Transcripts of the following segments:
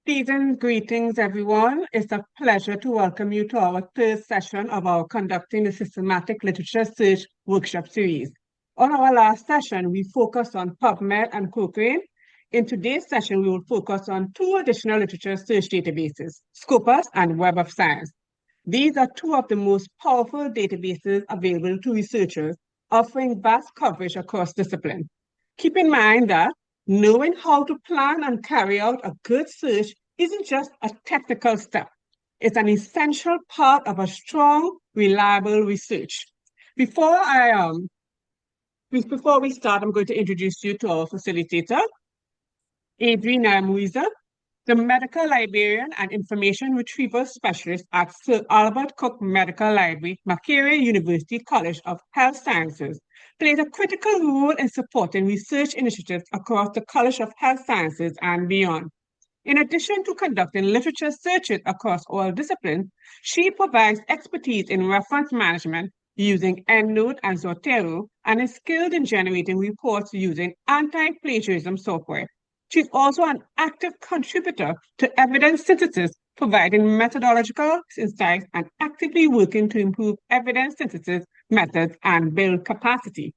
Greetings, everyone. It's a pleasure to welcome you to our third session of our Conducting the Systematic Literature Search workshop series. On our last session, we focused on PubMed and Cochrane. In today's session, we will focus on two additional literature search databases, Scopus and Web of Science. These are two of the most powerful databases available to researchers, offering vast coverage across disciplines. Keep in mind that knowing how to plan and carry out a good search isn't just a technical step. It's an essential part of a strong, reliable research. Before we start, I'm going to introduce you to our facilitator, Adrienne Muiza, the medical librarian and information retrieval specialist at Sir Albert Cook Medical Library, Makerere University College of Health Sciences, plays a critical role in supporting research initiatives across the College of Health Sciences and beyond. In addition to conducting literature searches across all disciplines, she provides expertise in reference management using EndNote and Zotero and is skilled in generating reports using anti-plagiarism software. She's also an active contributor to evidence synthesis, providing methodological insights and actively working to improve evidence synthesis methods and build capacity.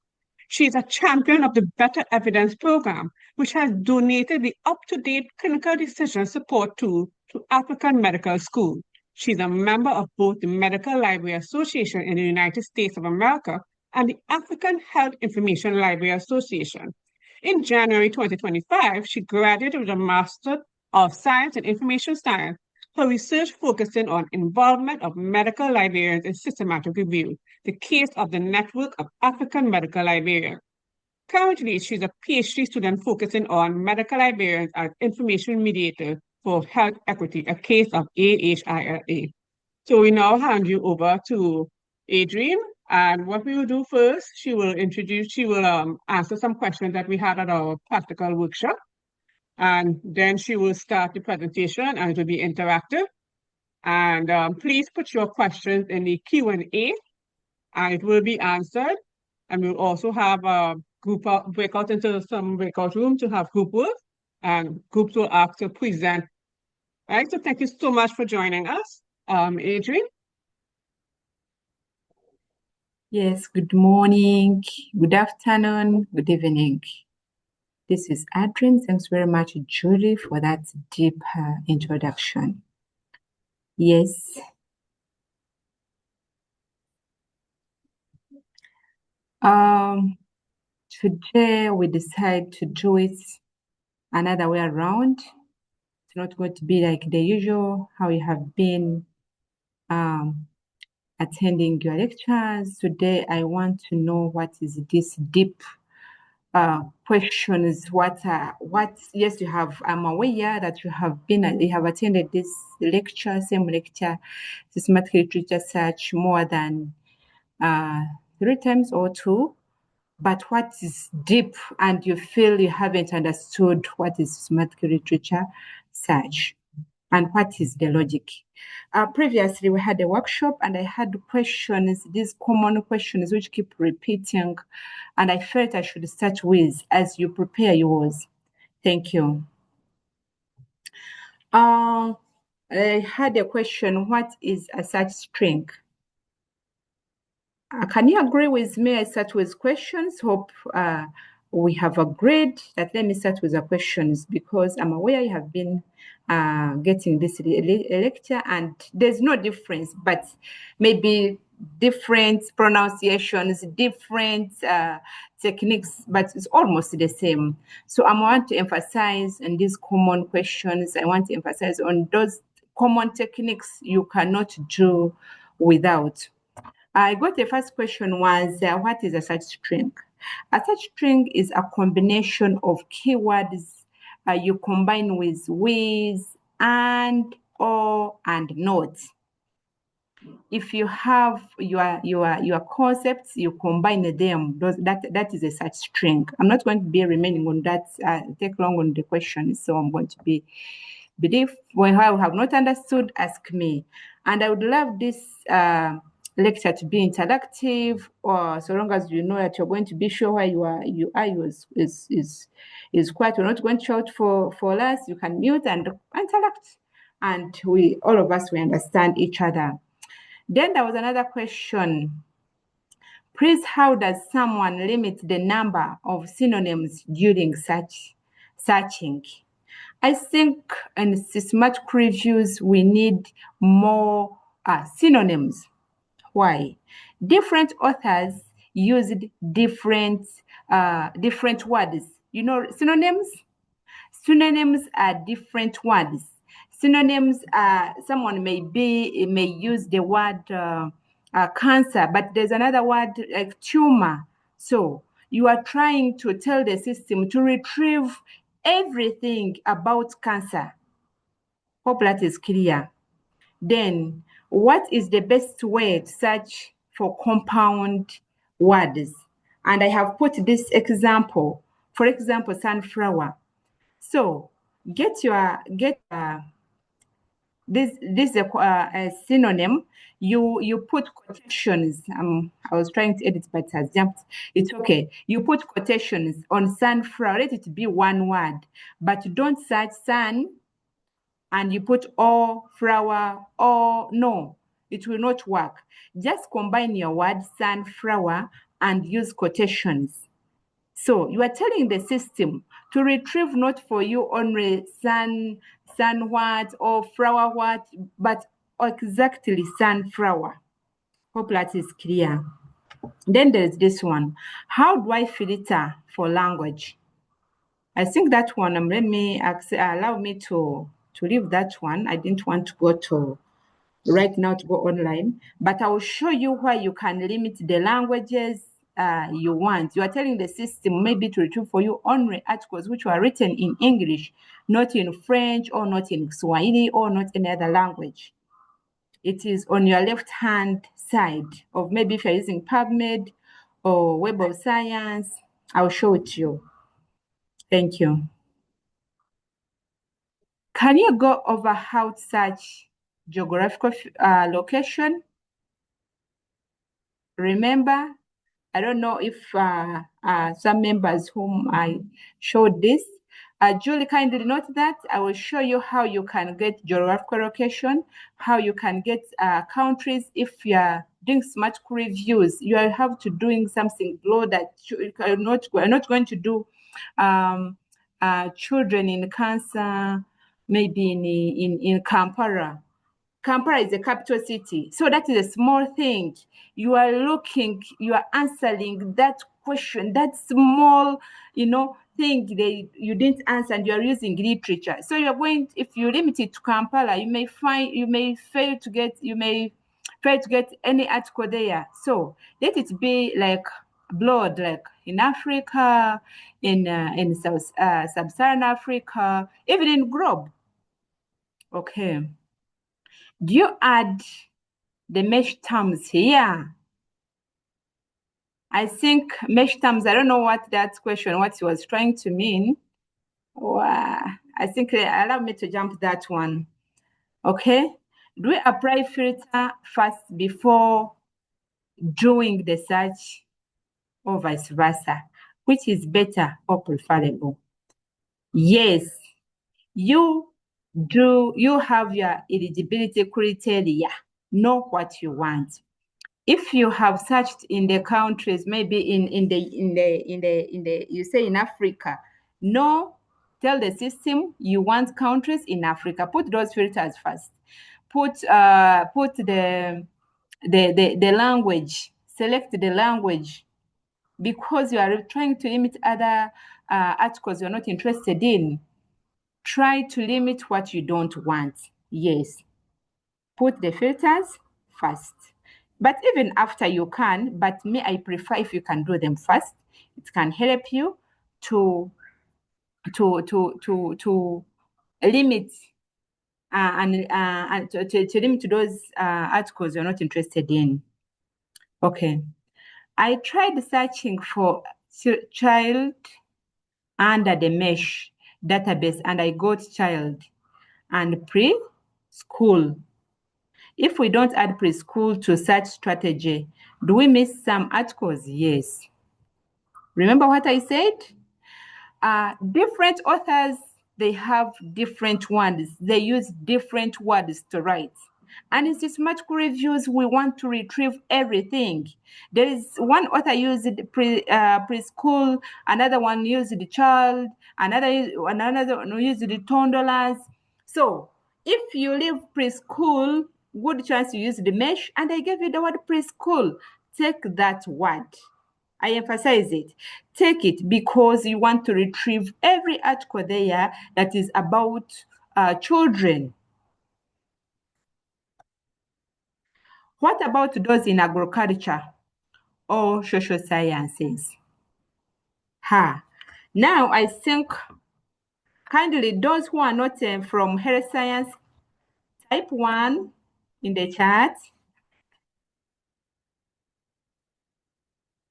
She is a champion of the Better Evidence Program, which has donated the up-to-date clinical decision support tool to African Medical School. She's a member of both the Medical Library Association in the United States of America and the African Health Information Library Association. In January 2025, she graduated with a Master of Science in Information Science. Her research focusing on involvement of medical librarians in systematic review, the case of the network of African medical librarians. Currently, she's a PhD student focusing on medical librarians as information mediators for health equity, a case of AHILA. So we now hand you over to Adrienne, and what we will do first, she will answer some questions that we had at our practical workshop. And then she will start the presentation and it will be interactive. And please put your questions in the Q&A and it will be answered. And we'll also have a break out into some breakout room to have group work and groups will ask to present. All right, so thank you so much for joining us. Adrienne? Yes, good morning, good afternoon, good evening. This is Adrienne. Thanks very much, Julie, for that deep introduction. Yes. Today we decide to do it another way around. It's not going to be like the usual, how you have been attending your lectures. Today I want to know what is this deep questions. Yes, you have, I'm aware that you have attended this lecture, same lecture, systematic literature search more than 3 times or 2, but what is deep and you feel you haven't understood what is systematic literature search and what is the logic. Previously, we had a workshop and I had questions, these common questions which keep repeating, and I felt I should start with as you prepare yours. Thank you. I had a question, what is a search string? Can you agree with me? I start with questions. Hope we have agreed that let me start with the questions because I'm aware you have been getting this lecture and there's no difference, but maybe different pronunciations, different techniques, but it's almost the same. So I want to emphasize on these common questions. I want to emphasize on those common techniques you cannot do without. I got the first question was, what is a search string? A search string is a combination of keywords you combine with and, or, and not. If you have your concepts, you combine them. That is a search string. I'm not going to be remaining on that, take long on the question, so I'm going to be brief. When I have not understood, ask me. And I would love this lecture to be interactive, or so long as you know that you're going to be sure where you are is quiet. We're not going to shout for us. You can mute and interact, and all of us we understand each other. Then there was another question. Please, how does someone limit the number of synonyms during searching? I think in systematic reviews, we need more synonyms. Why? Different authors used different words. You know, synonyms? Synonyms are different words. Synonyms are, someone may use the word cancer, but there's another word like tumor. So you are trying to tell the system to retrieve everything about cancer. Hope that is clear. Then, what is the best way to search for compound words? And I have put this example. For example, sunflower. So get this is a synonym. You put quotations. I was trying to edit, but it has jumped. It's okay. You put quotations on sunflower. Let it be one word, but don't search sun and you put or flower or no. It will not work. Just combine your word sunflower and use quotations. So you are telling the system to retrieve not for you only sun what or flower what, but exactly sunflower. Hope that is clear. Then there's this one. How do I filter for language? I think that one, let me allow me to leave that one. I didn't want to go to right now to go online, but I will show you why you can limit the languages you want. You are telling the system maybe to retrieve for you only articles which were written in English, not in French or not in Swahili or not any other language. It is on your left-hand side of maybe if you're using PubMed or Web of Science, I'll show it to you. Thank you. Can you go over how to search geographical location? Remember, I don't know if some members whom I showed this. Julie, kindly note that I will show you how you can get geographical location, how you can get countries. If you are doing smart reviews, you have to doing something below that we're not going to do children in cancer, maybe in Kampala. Kampala is a capital city. So that is a small thing. You are answering that question, that small, thing you didn't answer, and you are using literature. So you're going, if you limit it to Kampala, you may fail to get any article there. So let it be like blood, like in Africa, in Sub-Saharan Africa, even in globe. Okay. Do you add the mesh terms here? I think mesh terms, I don't know what he was trying to mean. I think allow me to jump that one. Okay. Do we apply filter first before doing the search or vice versa? Which is better or preferable? Yes. You have your eligibility criteria. Know what you want. If you have searched in the countries, maybe you say in Africa, no, tell the system you want countries in Africa. Put those filters first. Put the language. Select the language, because you are trying to limit other articles you're not interested in. Try to limit what you don't want. Yes. Put the filters first. But even after you can, but me, I prefer if you can do them first. It can help you to limit and to limit those articles you're not interested in. Okay. I tried searching for child under the mesh database, and I got child and preschool. If we don't add preschool to such strategy, do we miss some articles? Yes. Remember what I said? Different authors, they have different words. They use different words to write. And in systematical reviews, we want to retrieve everything. There is one author used preschool, another one used the child, another one used the toddlers. So if you leave preschool, good chance you use the mesh, and I gave you the word preschool. Take that word. I emphasize it. Take it because you want to retrieve every article there that is about children. What about those in agriculture or social sciences? Now I think kindly those who are not from health science, type 1 in the chat.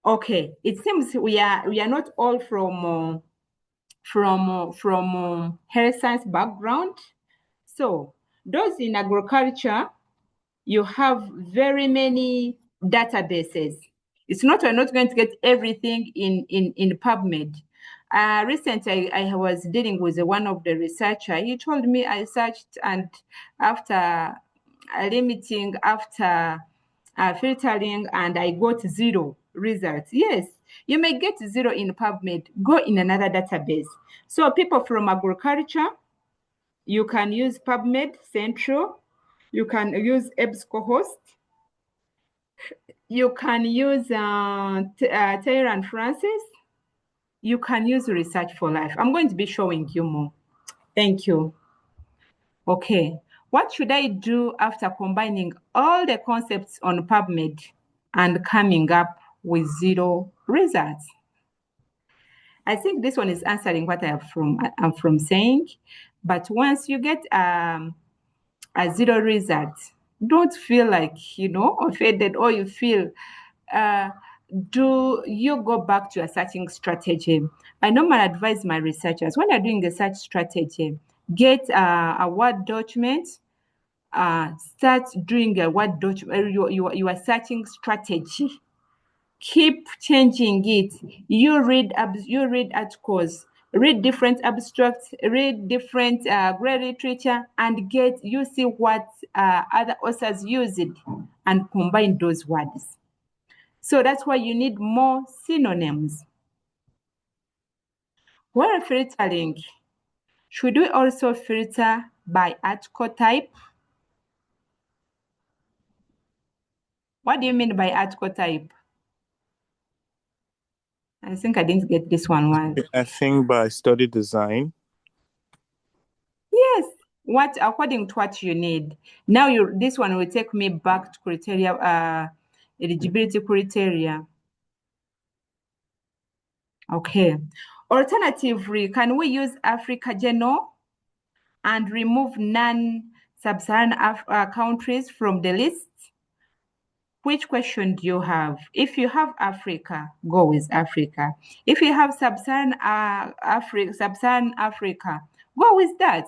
Okay, it seems we are not all from health science background. So those in agriculture, you have very many databases. It's not, you're not going to get everything in PubMed. Recently, I was dealing with one of the researcher. He told me I searched, and after limiting, after filtering, and I got 0 results. Yes, you may get 0 in PubMed. Go in another database. So people from agriculture, you can use PubMed Central. You can use EBSCOhost. You can use Taylor and Francis. You can use Research for Life. I'm going to be showing you more. Thank you. Okay, what should I do after combining all the concepts on PubMed and coming up with 0 results? I think this one is answering what I'm from saying, but once you get a 0 result, don't feel like, offended, or you feel, do you go back to a searching strategy? I normally advise my researchers, when you're doing a search strategy, get a Word document, start doing a Word document, your searching strategy. Keep changing it. You read articles, read different abstracts, read different grade literature, and you see what other authors used and combine those words. So that's why you need more synonyms. While filtering, should we also filter by article type? What do you mean by article type? I think I didn't get this one. I think by study design. Yes, according to what you need. Now this one will take me back to criteria, eligibility criteria. Okay. Alternatively, can we use Africa General and remove non-Sub-Saharan countries from the list? Which question do you have? If you have Africa, go with Africa. If you have Sub-Saharan Africa, go with that.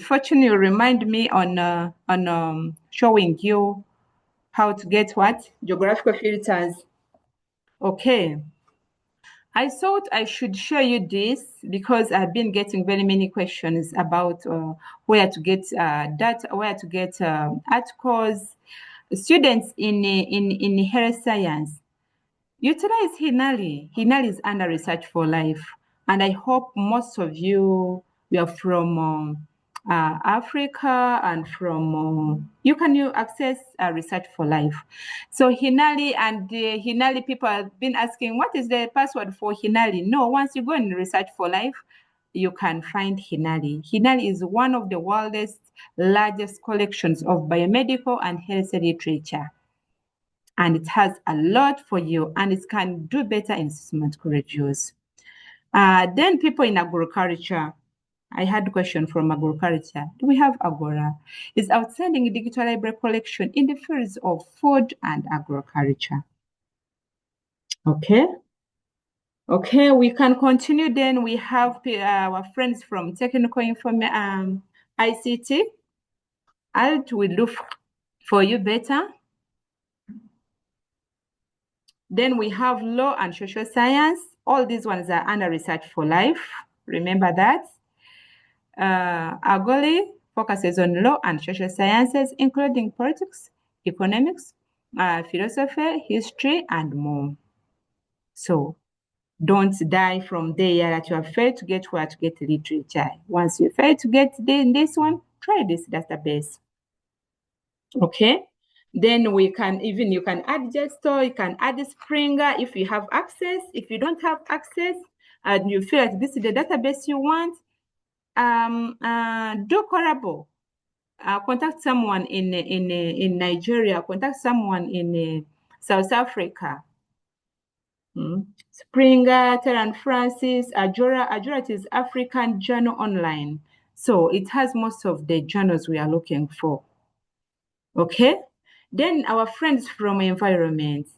Fortunately, you remind me on showing you how to get what? Geographical filters. Okay. I thought I should show you this because I've been getting very many questions about where to get data, where to get articles. Students in health science, utilize Hinali. Hinali is under Research for Life, and I hope most of you are from Africa and from you can access Research for Life. So Hinali, and Hinali people have been asking, what is the password for Hinali? No, once you go in Research for Life, you can find Hinali. Hinali is one of the world's largest collections of biomedical and health literature. And it has a lot for you, and it can do better in systematic reviews. Then people in agriculture, I had a question from agriculture. Do we have Agora? It's outstanding digital library collection in the fields of food and agriculture. Okay. Okay, we can continue then. We have our friends from technical information, ICT. Alt will look for you better. Then we have law and social science. All these ones are under research for life. Remember that. Agoli focuses on law and social sciences, including politics, economics, philosophy, history, and more. So don't die from there that you have failed to get where to get literature. Once you fail to get this one, try this database. Okay. Then you can add Gestor, you can add Springer if you have access. If you don't have access and you feel like this is the database you want, do Corabo. Contact someone in Nigeria, contact someone in South Africa. Springer, Terran Francis, Ajora. Ajora is African Journal Online. So it has most of the journals we are looking for. Okay. Then our friends from environment.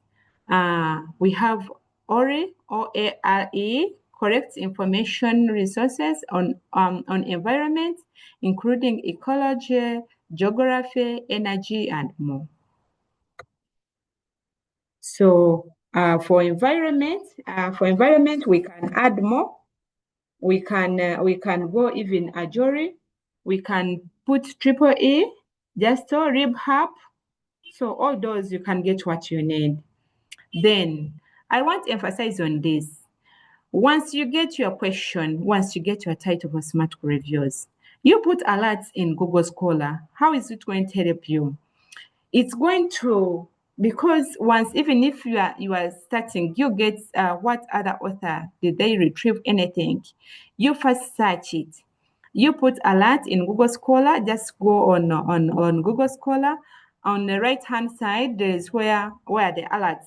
We have ORE, OARE, correct information resources on environment, including ecology, geography, energy, and more. So for environment, we can add more. We can go even Ajori. We can put Triple E, Gestor, RibHub. So all those you can get what you need. Then I want to emphasize on this. Once you get your question, once you get your title for Smart Reviews, you put alerts in Google Scholar. How is it going to help you? It's going to, because once, even if you are starting, you get what other author, did they retrieve anything? You first search it. You put alert in Google Scholar, just go on Google Scholar. On the right-hand side, there's where the alerts.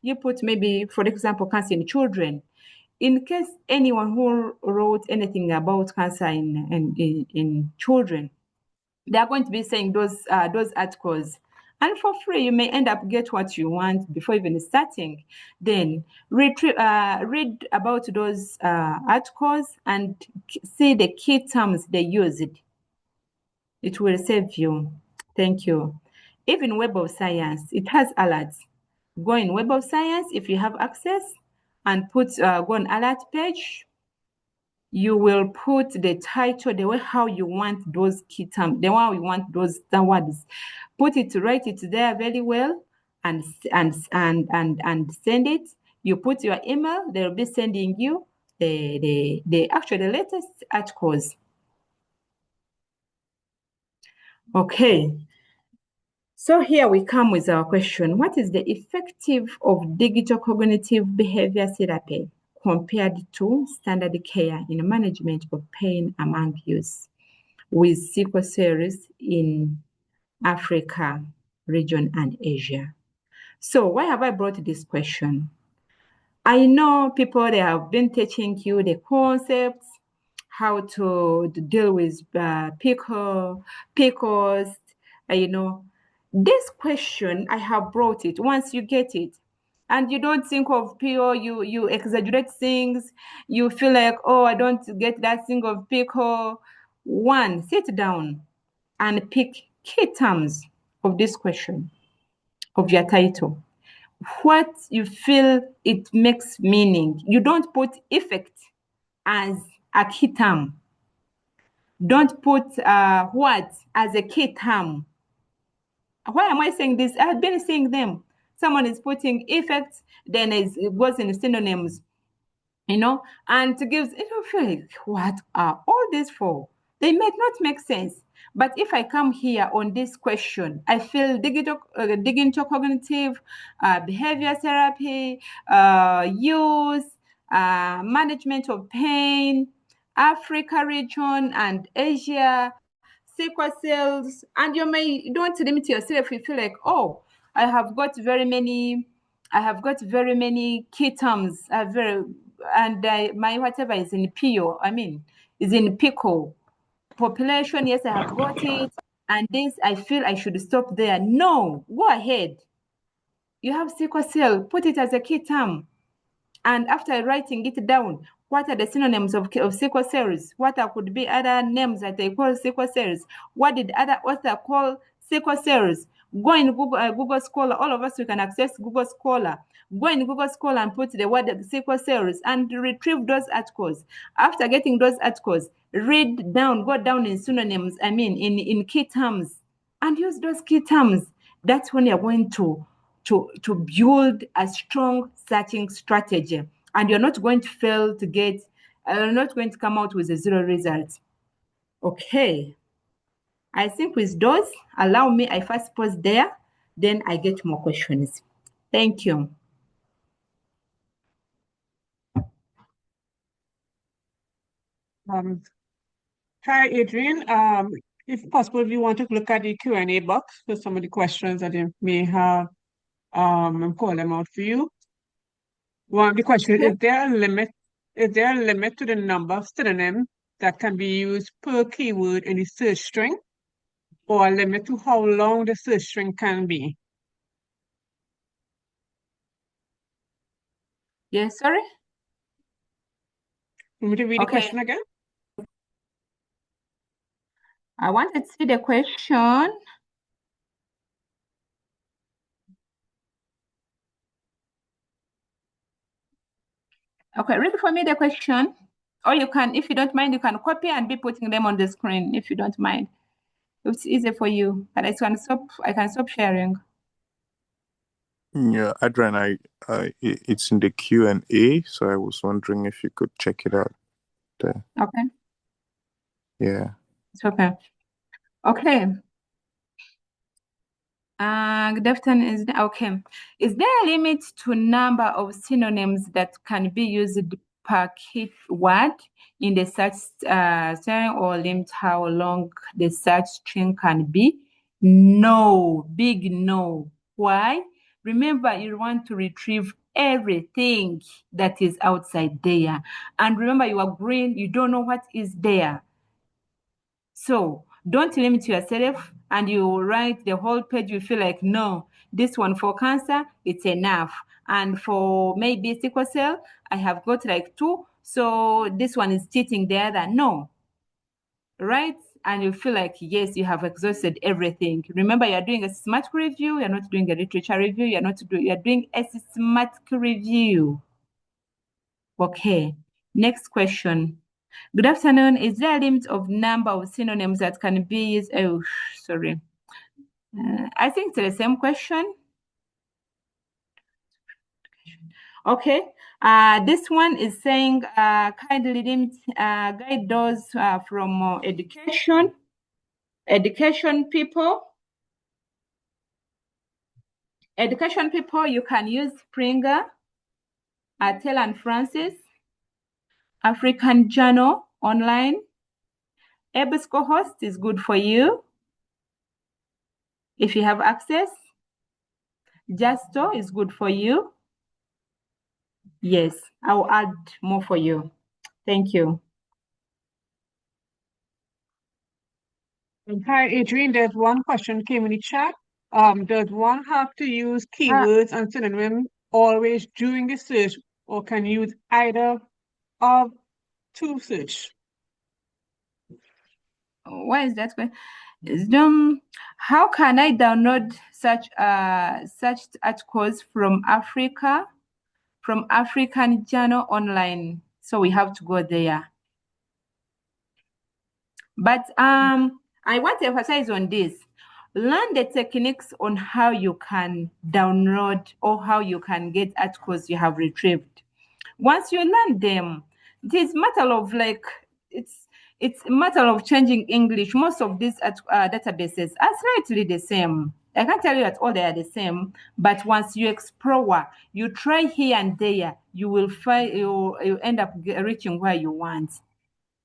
You put maybe, for example, cancer in children. In case anyone who wrote anything about cancer in children, they are going to be saying those articles. And for free, you may end up get what you want before even starting. Then read about those articles and see the key terms they used. It will save you. Thank you. Even Web of Science, it has alerts. Go in Web of Science if you have access and put go on alert page. You will put the title the way how you want those key terms, the way you want those words. Put it, write it there very well, and send it. You put your email, they'll be sending you the latest articles. Okay. So here we come with our question. What is the effective of digital cognitive behavior therapy compared to standard care in management of pain among youth with sickle cells in Africa region and Asia? So why have I brought this question? I know people, they have been teaching you the concepts, how to deal with PCOS, This question, I have brought it. Once you get it, and you don't think of PO, you exaggerate things, you feel like, oh, I don't get that thing of PCO. One, sit down and pick key terms of this question, of your title. What you feel it makes meaning. You don't put effect as a key term. Don't put what as a key term. Why am I saying this? I've been saying them. Someone is putting effects, then it goes in synonyms, and to give, feel like, what are all this for? They might not make sense. But if I come here on this question, I feel digital cognitive behavior therapy, use, management of pain, Africa region and Asia, sickle cells, and don't limit yourself. You feel like, oh, I have got very many key terms, my whatever is in PO, is in PICO. Population, yes, I have got it. And this, I feel I should stop there. No, go ahead. You have sickle cell, put it as a key term. And after writing it down, What are the synonyms of sickle cells? What could be other names that they call sickle cells? What did other author call sickle cells? Go in Google Scholar. All of us, we can access Google Scholar. Go in Google Scholar and put the word sickle cells and retrieve those articles. After getting those articles, read down, go down in synonyms, in key terms, and use those key terms. That's when you're going to build a strong searching strategy. And you're not going to fail to get, you're not going to come out with a 0 result. Okay. I think with those, allow me, I first pause there, then I get more questions. Thank you. Hi, Adrian. If possible, if you want to look at the Q&A box for some of the questions that you may have, and call them out for you. One of the questions, Okay. is there a limit to the number of synonyms that can be used per keyword in the search string, or a limit to how long the search string can be? Yes, sorry? Want me to read the Okay. question again? I wanted to see the question. Okay, read for me the question. Or you can, if you don't mind, you can copy and be putting them on the screen if you don't mind. It's easy for you, but I can stop sharing. Yeah, Adrian, it's in the Q&A, so I was wondering if you could check it out there. Okay. Yeah. It's okay. Okay. Good afternoon. Okay. Is there a limit to number of synonyms that can be used per keyword in the search string, or limit how long the search string can be? No, big no. Why? Remember, you want to retrieve everything that is outside there. And remember, you are green, you don't know what is there. So don't limit yourself and you write the whole page. You feel like, no, this one for cancer, it's enough. And for maybe sickle cell, I have got like 2. So this one is cheating the other. No. Right? And you feel like, yes, you have exhausted everything. Remember, you're doing a systematic review. You're not doing a literature review. You're doing a systematic review. Okay. Next question. Good afternoon. Is there a limit of number of synonyms that can be used? Oh, sorry. I think it's the same question. Okay. This one is saying kindly limit guide those from education people. Education people, you can use Springer, Tell and Francis, African Journal Online. EBSCOhost is good for you if you have access. Justo is good for you. Yes, I'll add more for you. Thank you. Hi, Adrian. There's one question came in the chat. Does one have to use keywords and synonyms always during the search, or can use either of to search? Why is that? How can I download such articles from Africa, from African Journal Online? So we have to go there. But I want to emphasize on this. Learn the techniques on how you can download or how you can get articles you have retrieved. Once you learn them, it is matter of like it's a matter of changing English. Most of these databases are slightly the same. I can't tell you that all they are the same, but once you explore, you try here and there, you will find you end up reaching where you want.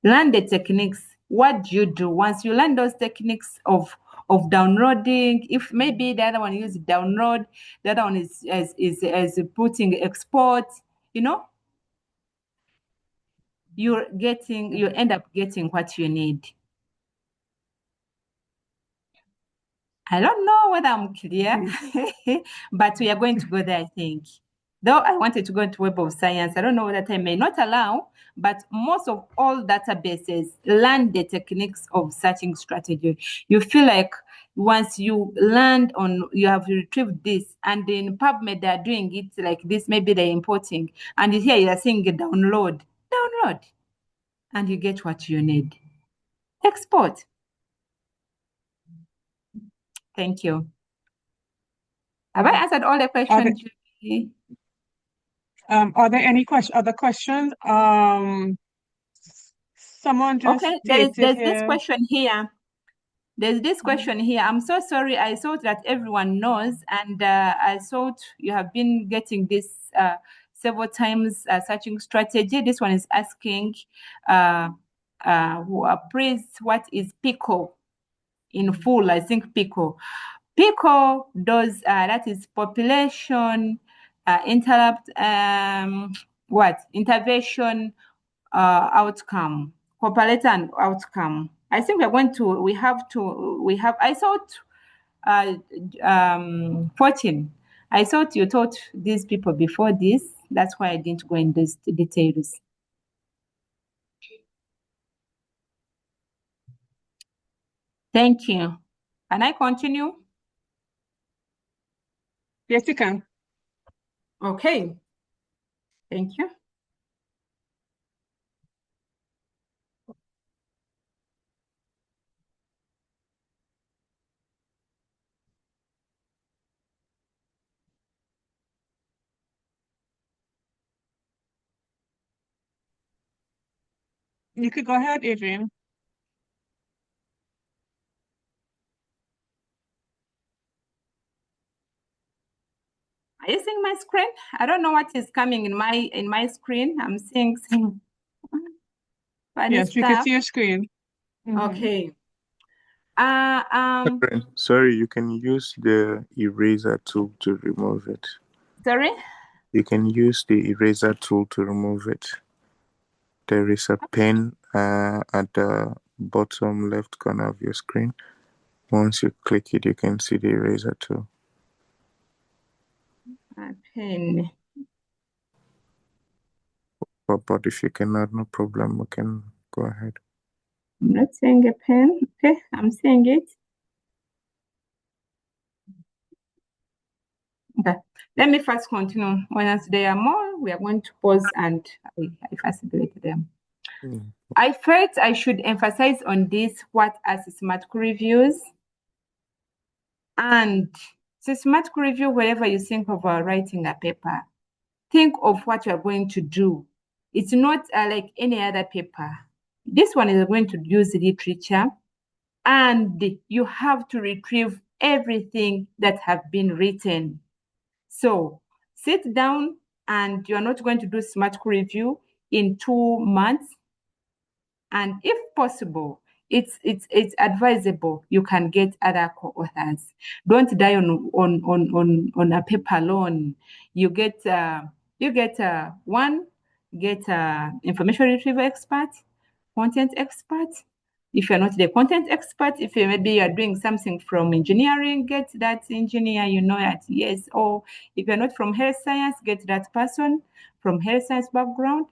Learn the techniques. What do you do once you learn those techniques of downloading? If maybe the other one uses download, the other one is putting export, you end up getting what you need. I don't know whether I'm clear, but we are going to go there, I think. Though I wanted to go into Web of Science, I don't know that I may not allow, but most of all databases learn the techniques of searching strategy. You feel like once you land on, you have retrieved this, and in PubMed they're doing it like this, maybe they're importing, and here you're saying download, and you get what you need. Export. Thank you. Have I answered all the questions, Julie? Are there any other questions? Someone just Okay, stated there's here. this question here. There's this question here. I'm so sorry. I thought that everyone knows, and I thought you have been getting this several times, searching strategy. This one is asking, please, what is PICO in full? I think PICO. PICO does, that is population intervention outcome, population outcome. I think I thought, 14. I thought you taught these people before this. That's why I didn't go in these details. Thank you. Can I continue? Yes, you can. Okay. Thank you. You could go ahead, Adrian. Are you seeing my screen? I don't know what is coming in my screen. I'm seeing some funny Yes, you can stuff. see your screen. Okay. Sorry, you can use the eraser tool to remove it. Sorry? You can use the eraser tool to remove it. There is a pen at the bottom left corner of your screen. Once you click it, you can see the eraser tool. A pen. But if you cannot, no problem, we can go ahead. I'm not seeing a pen. Okay, I'm seeing it. Okay, let me first continue. Once there are more, we are going to pause and I facilitate them. I felt I should emphasize on this what are systematic reviews. And systematic review, wherever you think of writing a paper, think of what you're going to do. It's not like any other paper. This one is going to use literature, and you have to retrieve everything that have been written. So sit down, and you're not going to do systematic review in 2 months. And if possible, it's advisable you can get other co-authors. Don't die on a paper alone. You get information retrieval expert, content expert. If you're not the content expert, if maybe you're doing something from engineering, get that engineer, yes. Or if you're not from health science, get that person from health science background.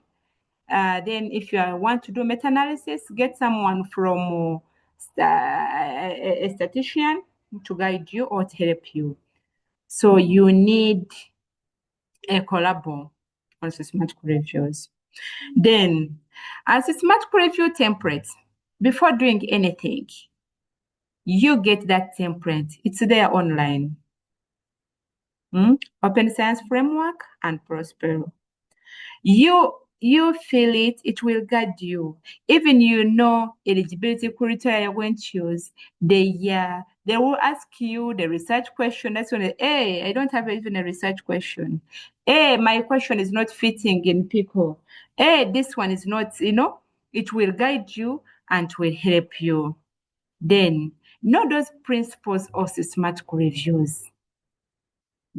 Then if you want to do meta-analysis, get someone from a statistician to guide you or to help you. So you need a collabo on systematic reviews. Then, a systematic review template, before doing anything, you get that template. It's there online. Open Science Framework and Prospero. You feel it, it will guide you. Even eligibility criteria you're going to use, they will ask you the research question. That's when, hey, I don't have even a research question. Hey, my question is not fitting in PICO. Hey, this one is not, it will guide you and will help you. Then, know those principles of systematic reviews.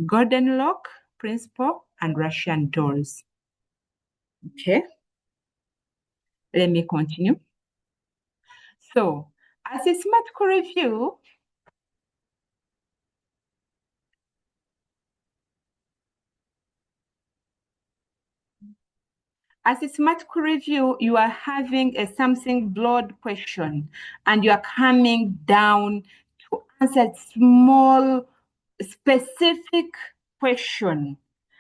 Golden Lock principle and Russian dolls. Okay, let me continue. So, a systematic review As a SMART review, you are having a something broad question and you are coming down to answer small, specific question.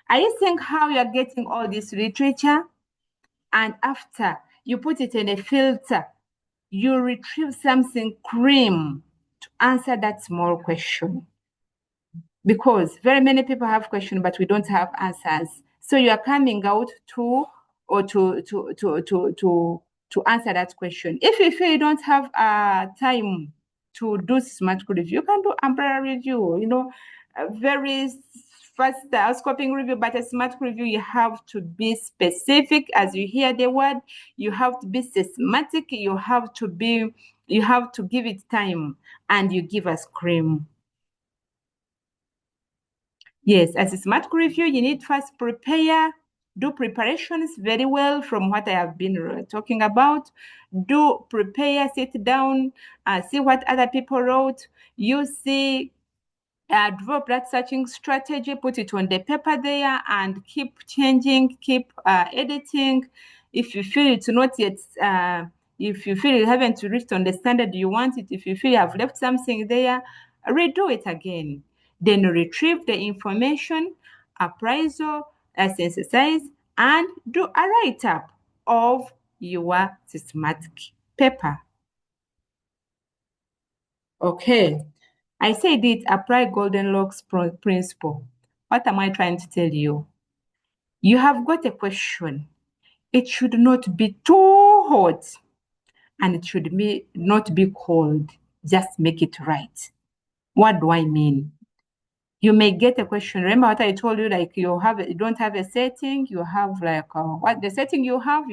Are you seeing how you are getting all this literature? And after you put it in a filter, you retrieve something cream to answer that small question. Because very many people have questions, but we don't have answers. So you are coming out to answer that question. If you feel you don't have time to do SMART review, you can do umbrella review, a very fast scoping review, but a SMART review, you have to be specific. As you hear the word, you have to be systematic, you have to give it time, and you give us cream. Yes, as a SMART review, you need first do preparations very well from what I have been talking about. Sit down, see what other people wrote. You see, develop that searching strategy, put it on the paper there, and keep changing, keep editing. If you feel it's not yet, if you feel you haven't reached on the standard you want it, if you feel you have left something there, redo it again. Then retrieve the information, appraisal, synthesize, and do a write-up of your systematic paper. Okay, I said it, apply Goldilocks principle. What am I trying to tell you? You have got a question. It should not be too hot and it should not be cold. Just make it right. What do I mean? You may get a question. Remember what I told you, like you don't have a setting, you have like what the setting you have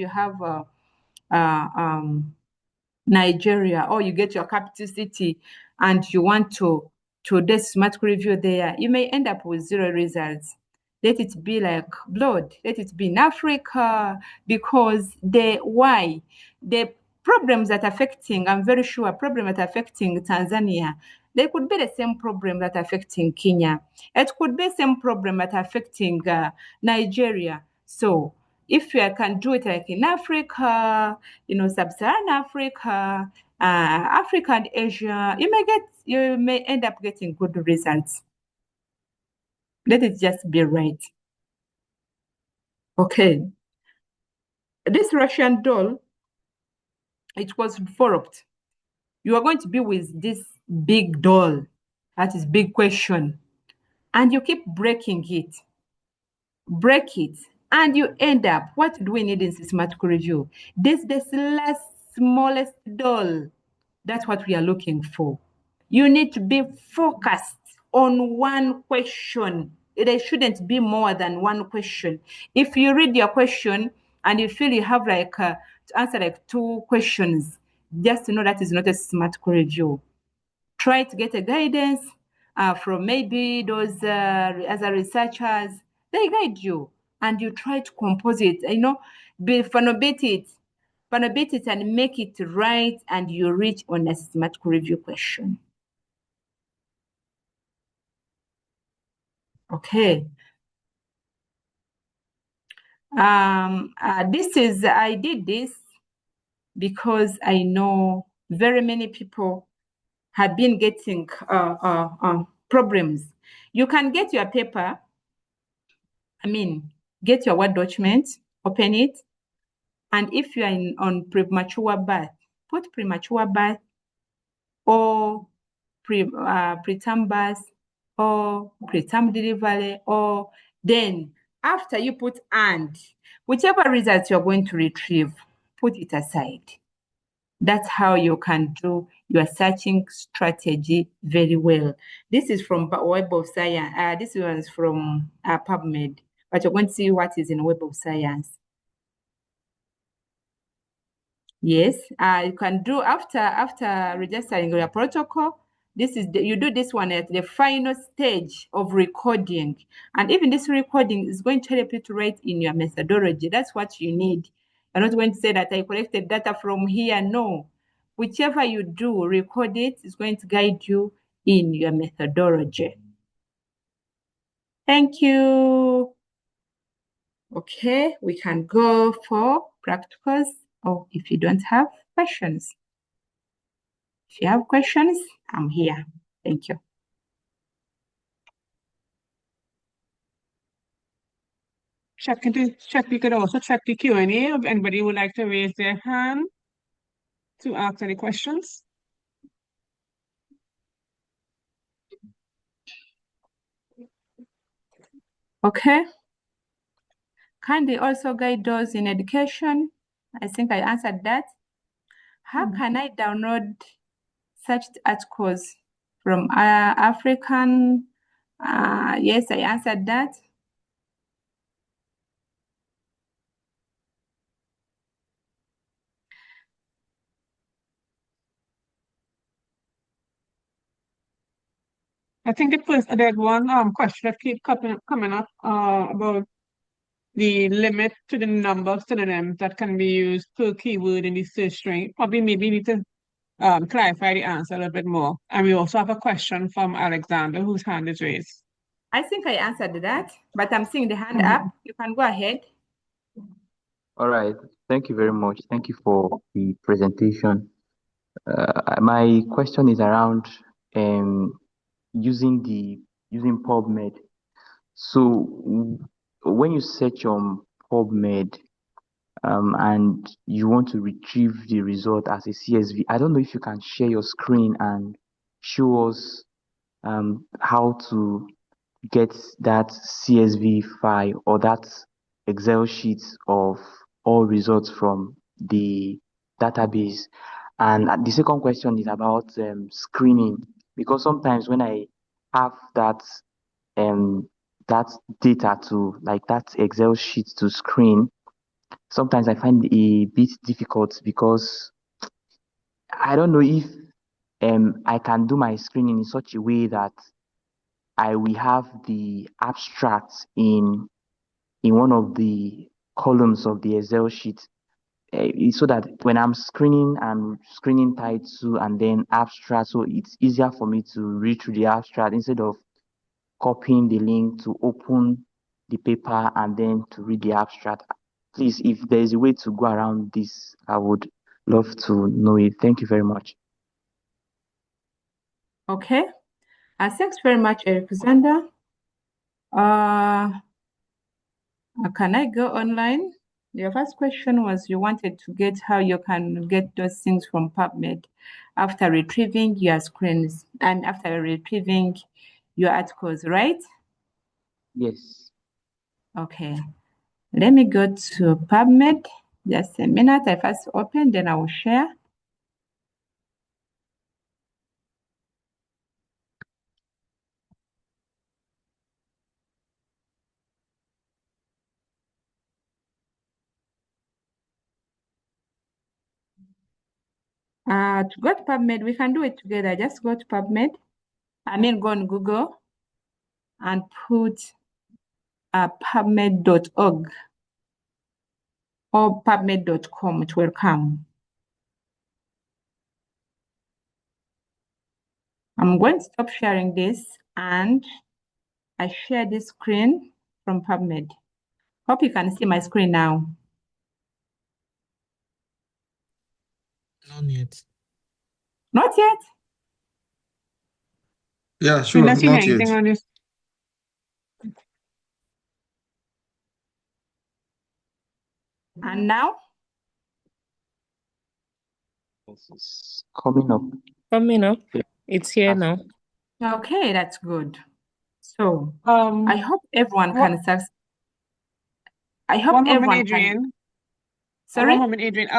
Nigeria, or you get your capital city and you want to do SMART review there, you may end up with 0 results. Let it be like blood, let it be in Africa, because the problems that are affecting, I'm very sure, problems that are affecting Tanzania, they could be the same problem that are affecting Kenya. It could be the same problem that are affecting Nigeria. So if you can do it like in Africa, Sub-Saharan Africa, Africa and Asia, you may end up getting good results. Let it just be right. Okay. This Russian doll, it was developed. You are going to be with this big doll, that is big question, and you keep breaking it, and you end up, what do we need in systematic review? This last smallest doll. That's what we are looking for. You need to be focused on one question. There shouldn't be more than one question. If you read your question and you feel you have to answer like 2 questions, just know that is not a systematic review. Try to get a guidance from maybe those other researchers. They guide you and you try to compose it, phenobate it and make it right, and you reach on a systematic review question. Okay. I did this because I know very many people have been getting problems. You can get your paper, get your Word document, open it, and if you are on premature birth, put premature birth or preterm birth or preterm delivery, or then after you put and, whichever results you're going to retrieve, put it aside. That's how you can do your searching strategy very well. This is from Web of Science. This one is from PubMed, but you're going to see what is in Web of Science. Yes, you can do after registering your protocol. You do this one at the final stage of recording, and even this recording is going to help you to write in your methodology. That's what you need. I'm not going to say that I collected data from here. No, whichever you do, record it. It's going to guide you in your methodology. Thank you. Okay, we can go for practicals, or if you don't have questions. If you have questions, I'm here. Thank you. You could also check the Q&A if anybody would like to raise their hand to ask any questions. Okay. Kindly also guide those in education. I think I answered that. How can I download such articles from African? Yes, I answered that. I think there's one question that keeps coming up about the limit to the number of synonyms that can be used per keyword in the search string. Probably maybe need to clarify the answer a little bit more. And we also have a question from Alexander, whose hand is raised. I think I answered that, but I'm seeing the hand up. You can go ahead. All right. Thank you very much. Thank you for the presentation. My question is around using PubMed. So when you search on PubMed and you want to retrieve the result as a CSV, I don't know if you can share your screen and show us how to get that CSV file or that Excel sheet of all results from the database. And the second question is about screening, because sometimes when I have that data to, like, that Excel sheet to screen, sometimes I find it a bit difficult because I don't know if I can do my screening in such a way that I will have the abstracts in one of the columns of the Excel sheet, so that when I'm screening title and then abstract, so it's easier for me to read through the abstract instead of copying the link to open the paper and then to read the abstract. Please, if there is a way to go around this, I would love to know it. Thank you very much. Okay. Thanks very much, Alexander. Can I go online? Your first question was you wanted to get how you can get those things from PubMed after retrieving your screens and after retrieving your articles, right? Yes. Okay. Let me go to PubMed. Just a minute. I first open, then I will share. To go to PubMed, we can do it together. Just go to PubMed. Go on Google and put pubmed.org or pubmed.com. It will come. I'm going to stop sharing this and I share this screen from PubMed. Hope you can see my screen now. Not yet. Not yet? Yeah, sure. We're not seeing Not anything yet. on this. And now? This is coming up. Coming up. Yeah. It's here now. Okay, that's good. So I Um, hope everyone what- can succeed. I hope one moment, everyone Adrian. can. One Sorry? moment, Adrian.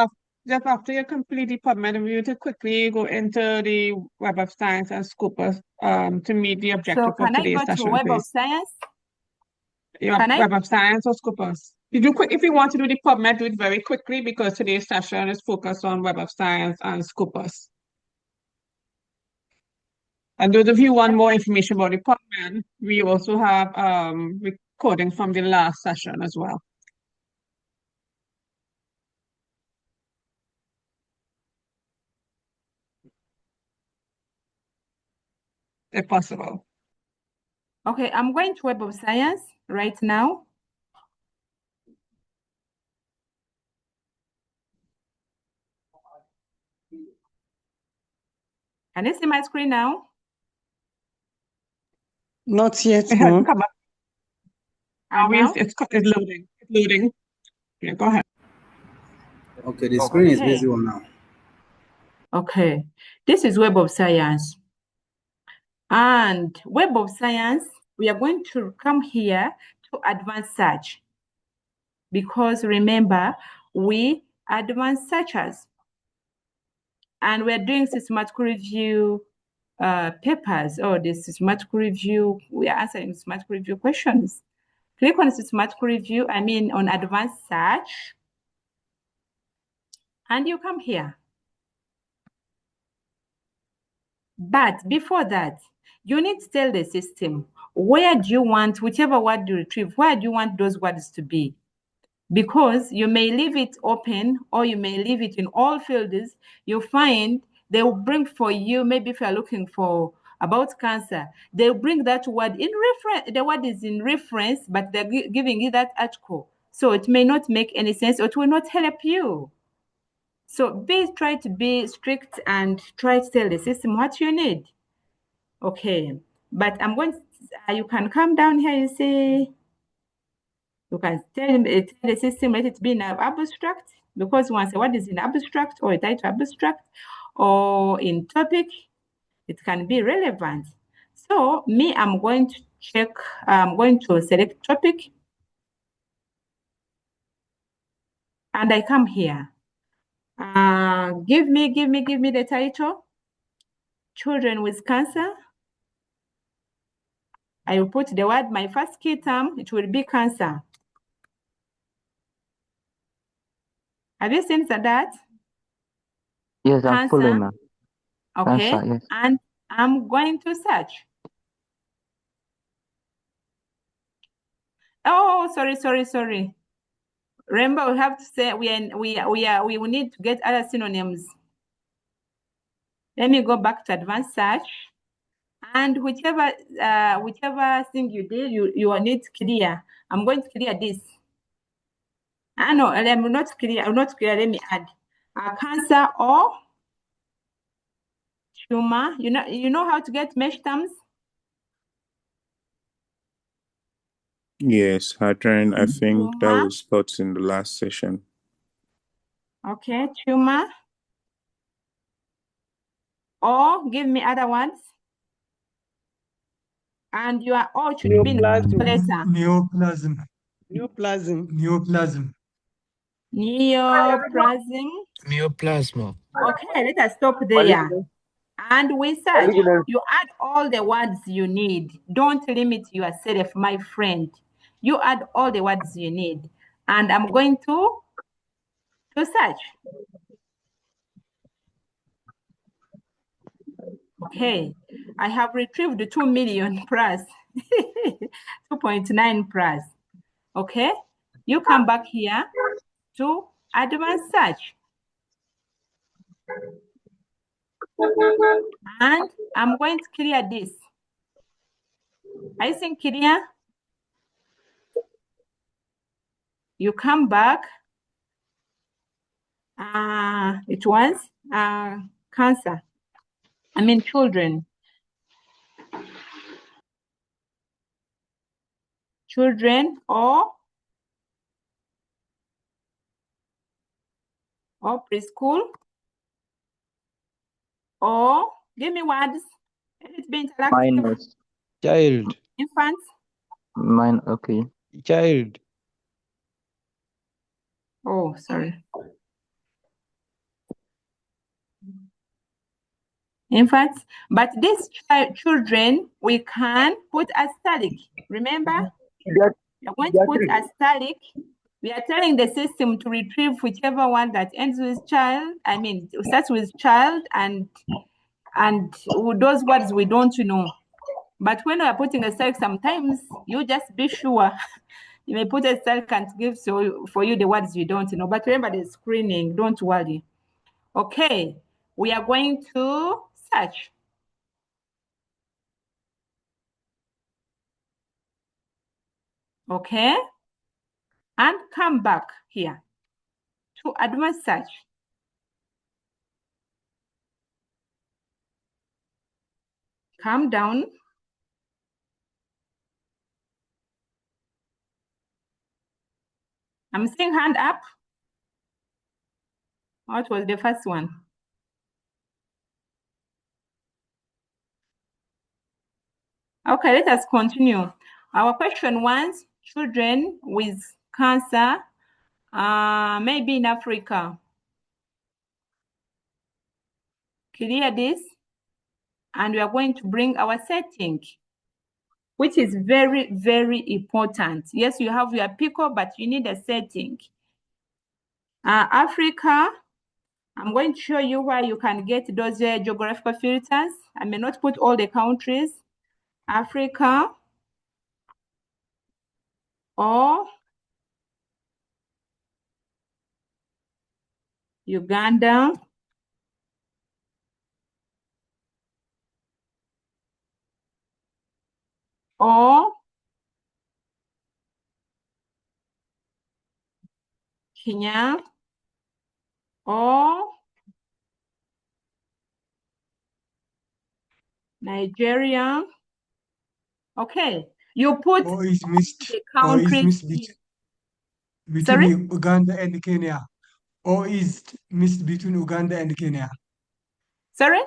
Just after you complete the PubMed review, to quickly go into the Web of Science and Scopus to meet the So objective of can I today's go to session, Web of please. Science? You have Can I? Web of Science or Scopus? If you want to do the PubMed, do it very quickly because today's session is focused on Web of Science and Scopus. And those of you who want more information about the PubMed, we also have recordings from the last session as well, if possible. Okay, I'm going to Web of Science right now. Can you see my screen now? Not yet, It hasn't Mom. come up. And now? It's loading. It's loading. Yeah, go ahead. Okay, the screen is Okay. visible now. Okay. This is Web of Science. And Web of Science, we are going to come here to advanced search. Because remember, we are advanced searchers. And we're doing systematic review papers or the systematic review. We are answering systematic review questions. Click on systematic review, on advanced search. And you come here. But before that, you need to tell the system, where do you want, whichever word you retrieve, where do you want those words to be? Because you may leave it open or you may leave it in all fields. You find they will bring for you, maybe if you're looking for about cancer, they'll bring that word in reference. The word is in reference, but they're giving you that article. So it may not make any sense or it will not help you. So try to be strict and try to tell the system what you need. Okay, but I'm going to, you can come down here, you see, you can tell the system, let it be in abstract, because once what is in abstract or a title abstract or in topic, it can be relevant. So me, I'm going to check, I'm going to select topic. And I come here. Give me the title. Children with cancer. I will put the word, my first key term, it will be cancer. Have you seen that? Yes, I'm following, ma'am. Okay, Cancer, yes. and I'm going to search. Oh, sorry. Remember, we have to say we will need to get other synonyms. Let me go back to advanced search, and whichever thing you did, you will need to clear. I'm going to clear this. No, I'm not clear. Let me add cancer or tumor. You know how to get mesh terms. Yes, Hadrian, I think that Tumor. was taught in the last session. Okay, tumor. Or give me other ones. And your O should be in Neoplasm. letter. Neoplasm. Neoplasm. Neoplasm. Neoplasm. Neoplasma. Okay, let us stop there. And we search. You add all the words you need. Don't limit yourself, my friend. You add all the words you need. And I'm going to search. Okay, I have retrieved 2 million plus, 2.9 plus. Okay, you come back here to advanced search. And I'm going to clear this. I think clear. You come back. It was cancer. Children. Children or preschool. Or give me words. Let it be interactive. Minus. Child. Infants. Mine, okay. Child. Oh, sorry. Infants. But these children, we can put asterisk. Remember? We are going to put asterisk. We are telling the system to retrieve whichever one that ends with child. Starts with child and those words we don't know. But when we are putting asterisk, sometimes you just be sure. You may put asterisk and give for you the words you don't know. But remember the screening, don't worry. Okay, we are going to search. Okay, and come back here to advanced search. Calm down. I'm seeing hand up. What was the first one? Okay, let us continue. Our question was children with cancer, maybe in Africa. Clear this, and we are going to bring our setting, which is very, very important. Yes, you have your PICO, but you need a setting. Africa, I'm going to show you where you can get those geographical filters. I may not put all the countries. Africa, or Uganda, or Kenya, or Nigeria. Okay, you put Or is missed. the Or is countries. missed Sorry? between Uganda and Kenya. Or is missed between Uganda and Kenya. Sorry?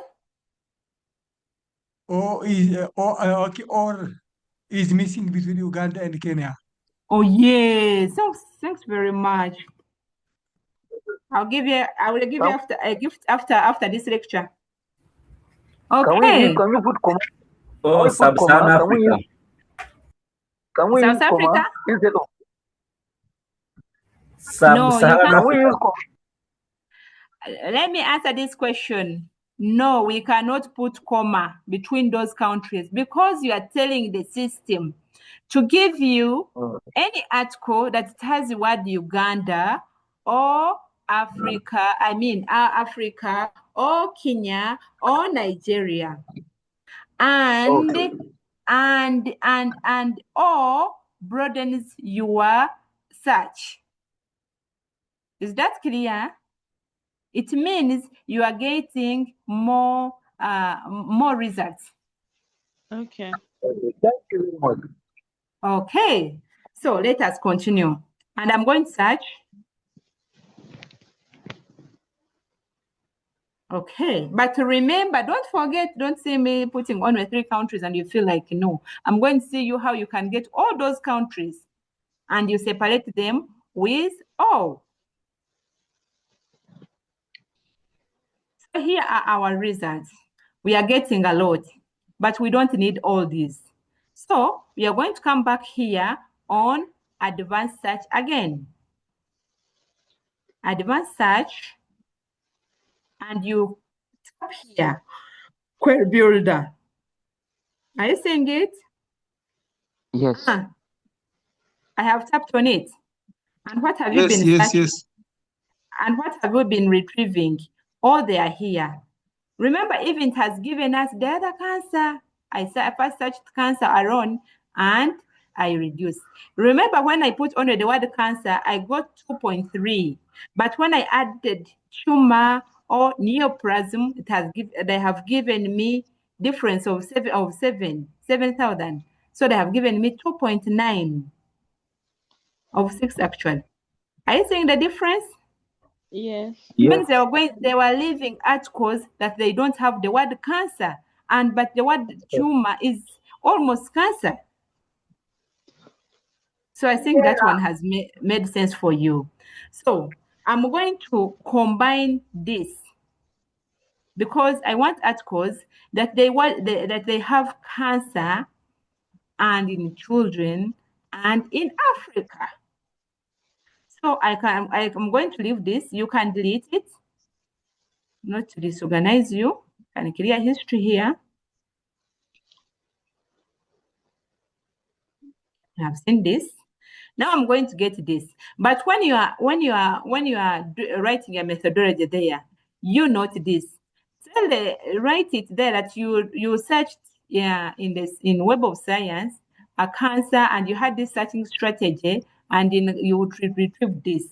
Or is okay, or is missing between Uganda and Kenya. Oh yes. Thanks very much. I will give you after a gift after this lecture. Okay. Can we put comma? Oh, Sub-Saharan Africa. Can we South use comma Africa? instead of? No, you Sub-Saharan can't. Can we use Africa. comma? Let me answer this question. No, we cannot put comma between those countries because you are telling the system to give you any article that has the word Uganda or Africa, Africa or Kenya or Nigeria. And or broadens your search. Is that clear? It means you are getting more results. Okay. Thank you very much. Okay, so let us continue. And I'm going to search. Okay, but remember, don't forget, don't see me putting only 3 countries and you feel like, no. I'm going to see you how you can get all those countries and you separate them with all. So here are our results. We are getting a lot, but we don't need all these. So we are going to come back here on advanced search again. Advanced search, and you tap here, query builder. Are you seeing it? Yes. I have tapped on it. And what have you been searching? Yes. And what have you been retrieving? All they are here. Remember, even it has given us the other cancer. I first searched cancer alone and I reduced. Remember, when I put on the word cancer, I got 2.3. But when I added tumor or neoplasm, they have given me difference of 7,000. So they have given me 2.9 of 6 actually. Are you seeing the difference? Yes. Means they were leaving articles that they don't have the word cancer, but the word tumor is almost cancer. So I think that one has made sense for you. So I'm going to combine this because I want articles that they have cancer and in children and in Africa. So I'm going to leave this. You can delete it, not to disorganize you. Can clear history here. I have seen this. Now I'm going to get this. But when you are writing a methodology there, you note this. Write it there that you searched in Web of Science a cancer and you had this searching strategy and you would retrieve this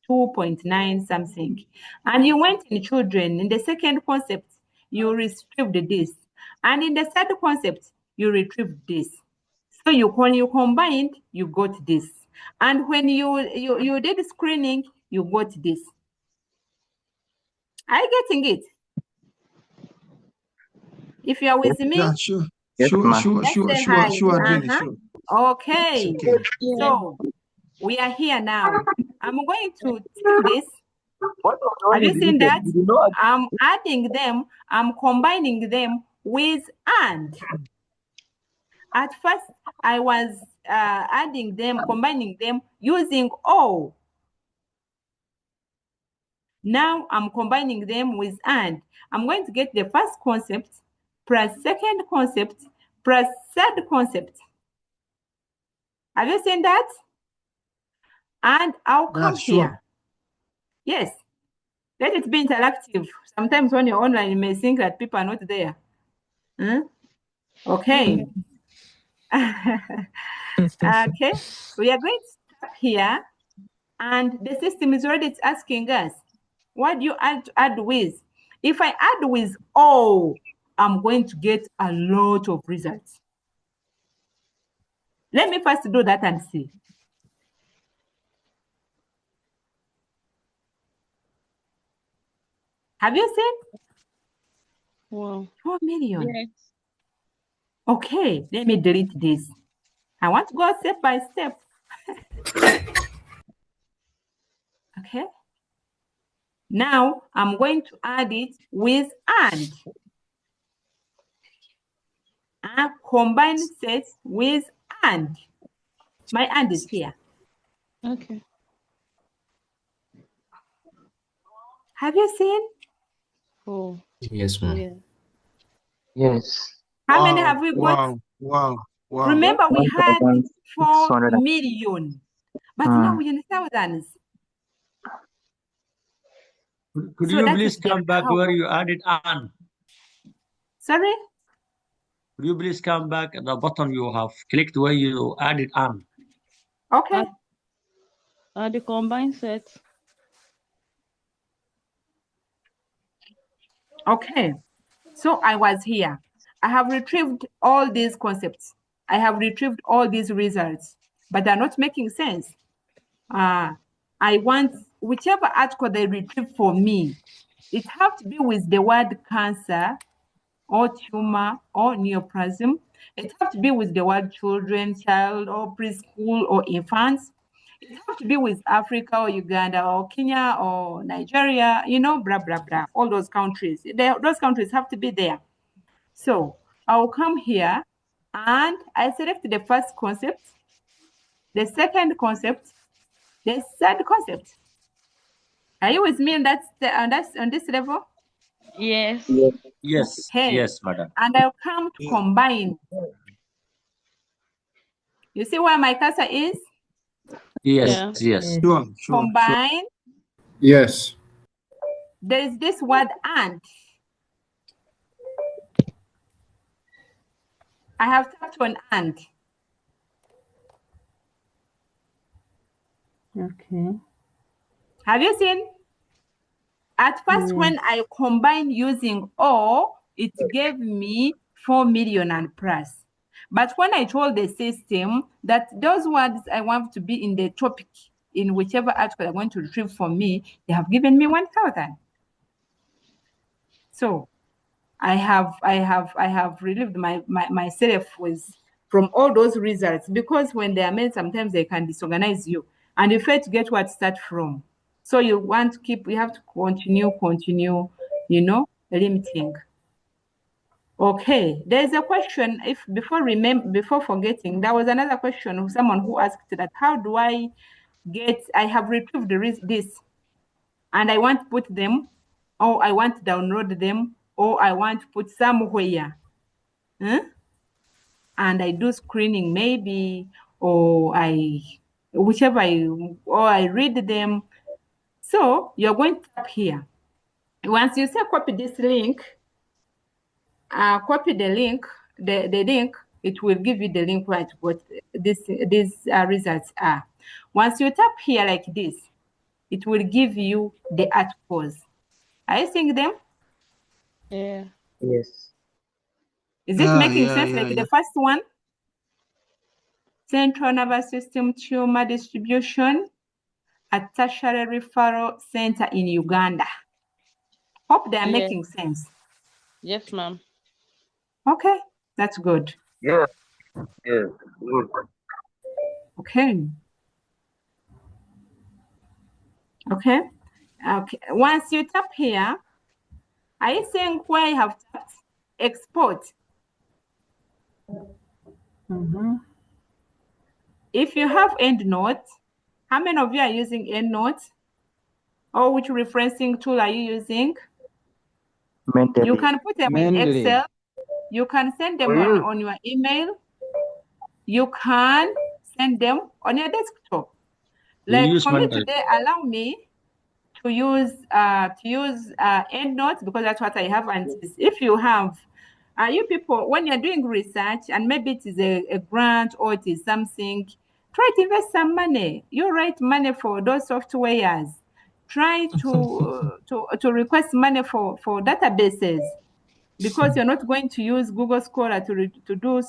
2.9 something. And you went in children in the second concept, you retrieved this. And in the third concept, you retrieve this. So when you combined, you got this. And when you did screening, you got this. Are you getting it? If you are with me, Yeah, sure. Yes, Sure, ma. sure, let's sure, say sure, hi. sure, really, sure. Okay. It's okay. So we are here now. I'm going to take this. What was the one Have you you seen deleted? that? You did not I'm adding them, I'm combining them with and. At first, I was adding them, combining them using O. Now I'm combining them with and. I'm going to get the first concept plus second concept plus third concept. Have you seen that? And I'll come sure. here. Yes. Let it be interactive. Sometimes when you're online, you may think that people are not there. Okay. Okay. We are going to start here. And the system is already asking us, what do you add with? If I add with O, I'm going to get a lot of results. Let me first do that and see. Have you seen? Wow. 4 million. Yes. Okay, let me delete this. I want to go step by step. Okay. Now I'm going to add it with and. Combine sets with and. My and is here. Okay. Have you seen? Oh. Yes, ma'am. Yeah. Yes. How many have we got? Wow. Remember, we had 4 1,600. million, but now we're in thousands. Could So you that please is the come back power. where you added an? Sorry? Could you please come back at the button you have clicked where you added an? Okay. The combined set. Okay. So I was here. I have retrieved all these concepts. I have retrieved all these results, but they're not making sense. I want whichever article they retrieve for me, it has to be with the word cancer or tumor or neoplasm. It has to be with the word children, child, or preschool or infants. It has to be with Africa or Uganda or Kenya or Nigeria, blah, blah, blah, all those countries. Those countries have to be there. So I'll come here and I select the first concept, the second concept, the third concept. Are you with me on this level? Yes. Yes, Hey. yes, madam. And I'll come to combine. You see where my cursor is? Yes, yes. Sure. Combine. Yes. There is this word and. I have tapped on and. Okay. Have you seen? At first, when I combine using O, it gave me 4 million and plus. But when I told the system that those words I want to be in the topic, in whichever article they're going to retrieve from me, they have given me 1,000. So I have relieved myself from all those results, because when they are made, sometimes they can disorganize you and you fail to get what to start from. So you have to continue, limiting. Okay, there's a question. Before forgetting, there was another question of someone who asked that, how do I have retrieved this and I want to put them, or I want to download them, or I want to put somewhere. And I do screening maybe, or I read them. So you're going to tap here. Once you say copy this link, copy the link, the link, it will give you the link where what these results are. Once you tap here like this, it will give you the articles. Are you seeing them? Yeah. Yes. Is it making sense like the first one? Central nervous system tumor distribution at tertiary referral center in Uganda. Hope they are Yes. making sense. Yes, ma'am. Okay, that's good. Yes. Yes. Good. Okay. Okay. Okay. Once you tap here, are you seeing where you have tapped export? If you have EndNote, how many of you are using EndNote? Or which referencing tool are you using? Mentally. You can put them in Mendeley. Excel. You can send them Oh, yes. on your email. You can send them on your desktop. We Like use for me Mendeley. today, allow me to use EndNote because that's what I have. And if you have, you people, when you're doing research and maybe it is a grant or it is something, try to invest some money. You write money for those softwares. Try to request money for databases because you're not going to use Google Scholar to do a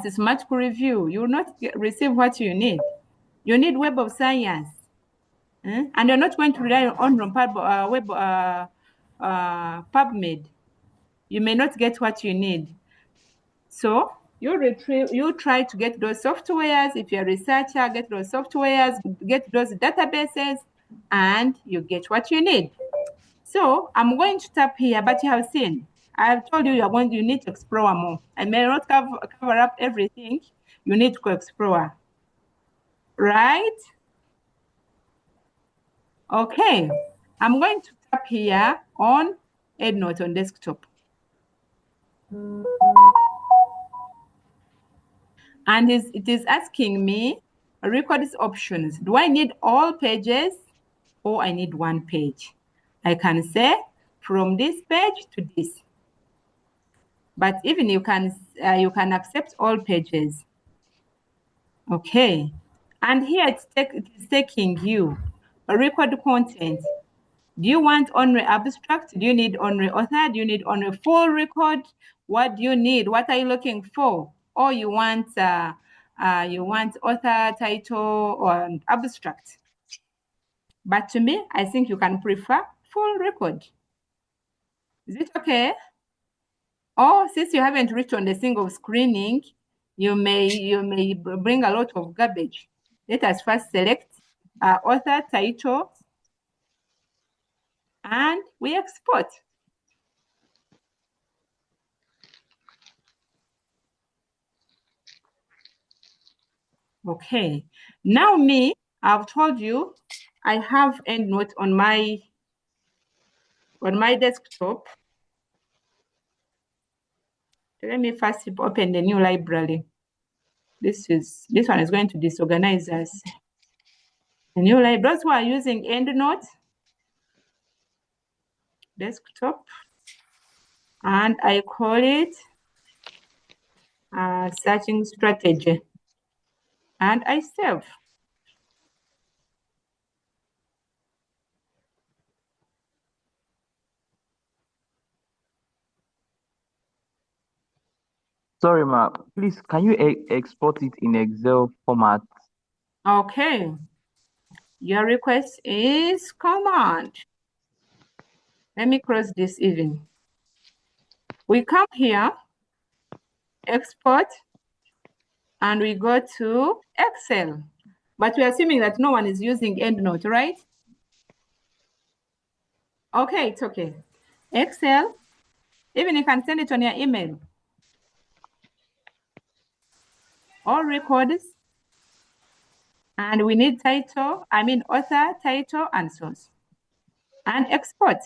systematic review. You will not receive what you need. You need Web of Science. And you're not going to rely on PubMed. You may not get what you need. So you try to get those softwares. If you're a researcher, get those softwares, get those databases, and you get what you need. So I'm going to tap here, but you have seen, I've told you you need to explore more. I may not cover up everything. You need to explore, right? Okay, I'm going to tap here on EndNote on desktop. And it is asking me records options. Do I need all pages or I need one page? I can say from this page to this. But even you can accept all pages. Okay. And here it is taking you a record content. Do you want only abstract? Do you need only author? Do you need only full record? What do you need? What are you looking for? Or you want author, title, or abstract? But to me, I think you can prefer full record. Is it okay? Or since you haven't reached on the single screening, you may bring a lot of garbage. Let us first select author, title, and we export. Okay, now me, I've told you I have EndNote on my desktop. Let me first open the new library. This one is going to disorganize us. The new library, those who are using EndNote, desktop, and I call it searching strategy. And I save. Sorry, ma. Please, can you export it in Excel format? Okay. Your request is command. Let me cross this even. We come here, export, and we go to Excel. But we're assuming that no one is using EndNote, right? Okay, it's okay. Excel, even you can send it on your email. All records. And we need author, title, and source. And export.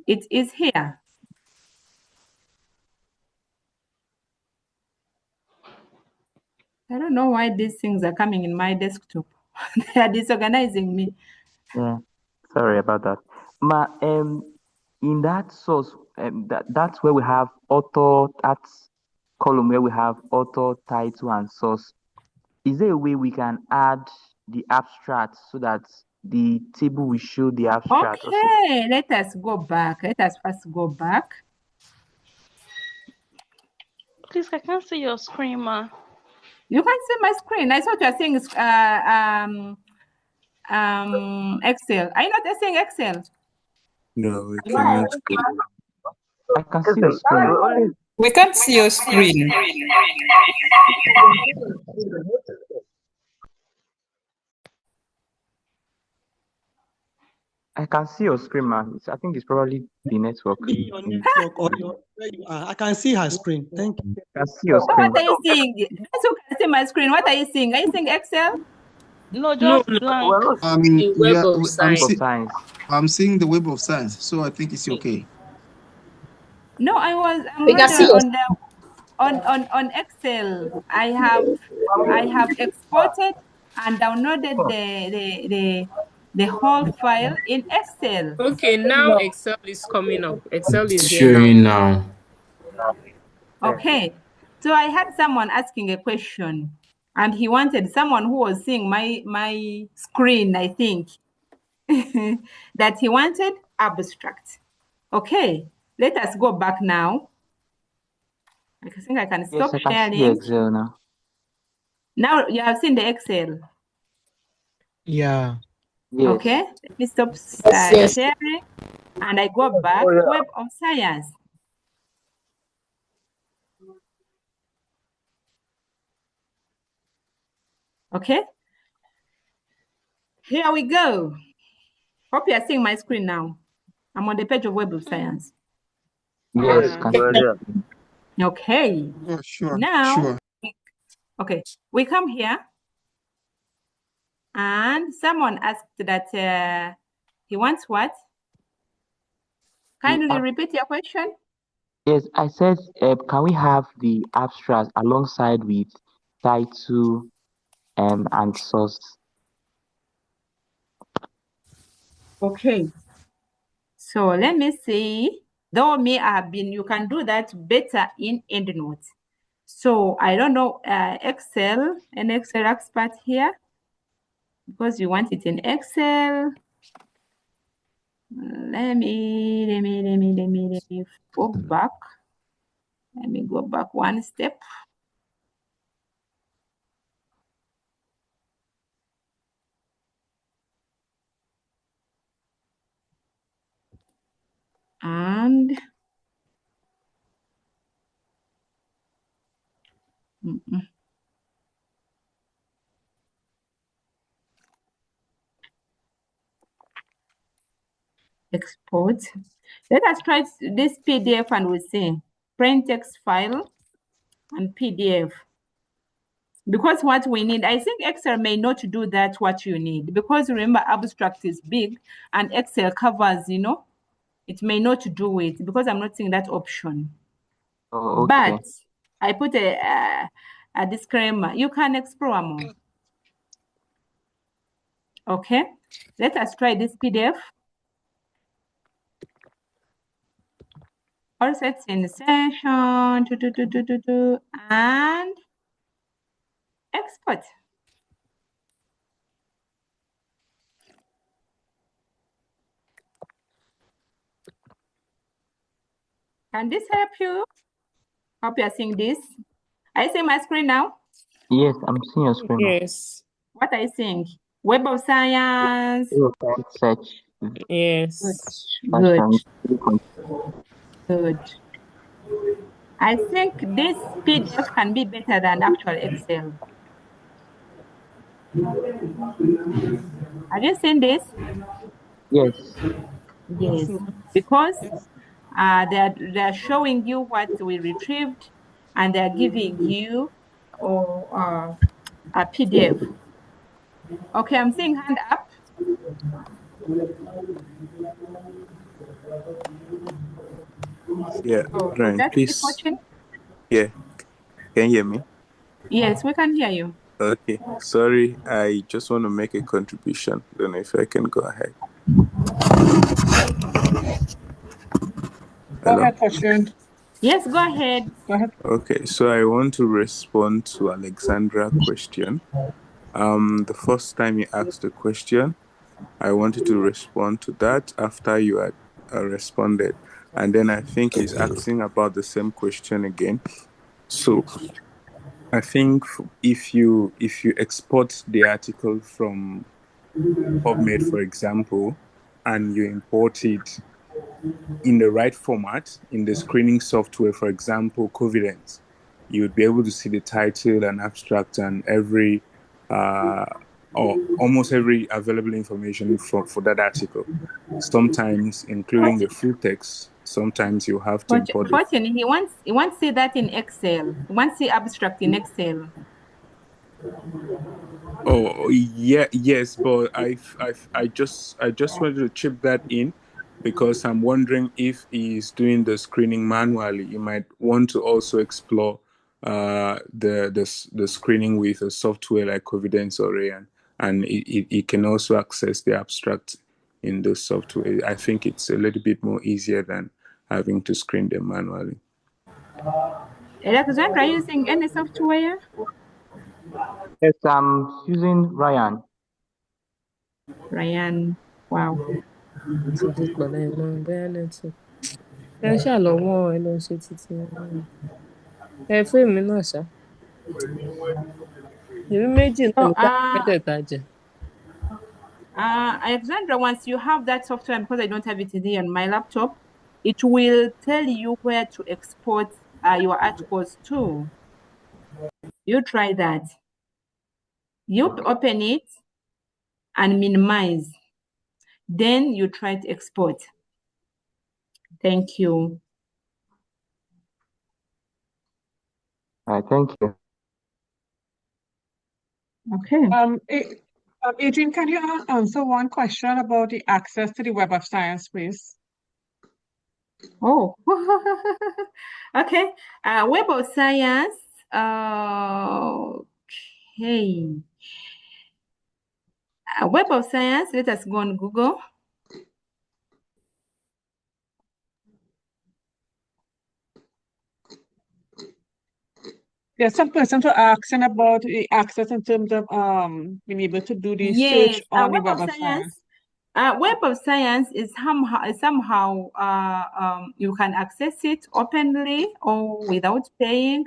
It is here. I don't know why these things are coming in my desktop. They are disorganizing me. Yeah, sorry about that. Ma, in that source, that's where we have author, that's column where we have author, title, and source. Is there a way we can add the abstract so that the table will show the abstract. Also. Okay, let us go back. Let us first go back. Please, I can't see your screen, ma. You can see my screen. I thought you are saying Excel. Are you not saying Excel? No, we cannot. I can see your screen. We can't see your screen. I can see your screen, man. I think it's probably the network. Your network or where you are. I can see her screen. Thank you. I can see your So screen. what are you seeing? Guys who can see my screen, what are you seeing? Are you seeing Excel? No, just blank. Yeah, Web of Science. I'm seeing the Web of Science, so I think it's okay. No, I'm We can see wondering on Excel. I have exported and downloaded the whole file in Excel. Okay, now Excel is coming up. Excel is here Showing now. now. Okay, so I had someone asking a question, and he wanted someone who was seeing my screen, I think, that he wanted abstract. Okay, let us go back now. I think I can stop Yes, I can see sharing. Excel now. Now you have seen the Excel. Yeah. Yes. Okay, let me stop Yes. sharing, and I go back to Web of Science. Okay, here we go. Hope you are seeing my screen now. I'm on the page of Web of Science. Yes, can see. Okay. Oh, sure. Now, Sure. okay, we come here, and someone asked that he wants what? Kindly repeat your question. Yes, I said, can we have the abstract alongside with title and source? Okay. So let me see. Though me, I have been, you can do that better in EndNote. So I don't know, Excel, an Excel expert here, because you want it in Excel. Let me go back. Let me go back one step. And export. Let us try this PDF and we see print text file and PDF. Because what we need, I think Excel may not do that what you need, because remember abstract is big and Excel covers, you know, it may not do it because I'm not seeing that option. Oh, okay. But I put a disclaimer. You can explore more. Okay, let us try this PDF. All sets in session, and export. Can this help you? Hope you are seeing this. Are you seeing my screen now? Yes, I'm seeing your screen. Yes. What are you seeing? Web of Science. Search. Yes. Good. Good. I think this PDF can be better than actual Excel. Have you seen this? Yes. Yes, because they're showing you what we retrieved, and they're giving you a PDF. Okay, I'm seeing hand up. Yeah, Oh, Brian, just keep please. watching. Yeah, can you hear me? Yes, we can hear you. Okay, sorry, I just want to make a contribution. Don't know if I can go ahead. Go ahead, Fortune. Yes, go ahead. Go ahead. Okay, so I want to respond to Alexandra's question. The first time you asked the question, I wanted to respond to that after you had responded. And then I think he's asking about the same question again. So I think if you export the article from PubMed, for example, and you import it in the right format in the screening software, for example, Covidence, you would be able to see the title and abstract and every or almost every available information for that article. Sometimes including the full text. Sometimes you have to import it. Fortunately, he wants to see that in Excel. He wants the abstract in Excel. Oh yeah, yes, but I just wanted to chip that in because I'm wondering if he's doing the screening manually. You might want to also explore the screening with a software like Covidence or Rayan, and it can also access the abstract in the software. I think it's a little bit more easier than having to screen them manually. Alexandra, are you using any software? Yes, I'm using Ryan. Ryan, wow. ẹ ṣáà lọ wọ́n ẹ lọ ṣe títí ẹ fún èmi náà ṣá èmi méjì náà So, ní ká mẹ́tẹ̀ẹ̀ta jẹ. Alexandra, once you have that software, because I don't have it today on my laptop, it will tell you where to export your articles to. You try that. You open it and minimize. Then you try to export. Thank you. All right, thank you. Okay. Adrian, can you answer one question about the access to the Web of Science, please? Oh, okay. Web of Science. Okay. Web of Science, let us go on Google. There's some person to asking about the access in terms of being able to do the Yes, search on the Web of Science. Web of Science is somehow you can access it openly or without paying,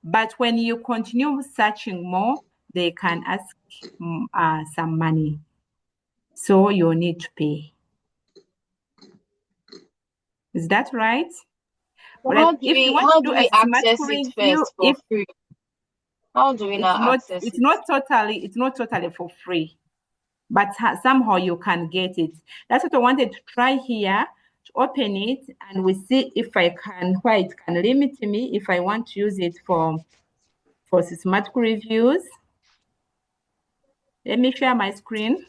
but when you continue searching more, they can ask some money, so you need to pay. Is that right? But how do we access it first for free? How do we not access it? It's not totally for free, but somehow you can get it. That's what I wanted to try here, to open it, and we see if I can, where it can limit me if I want to use it for systematic reviews. Let me share my screen.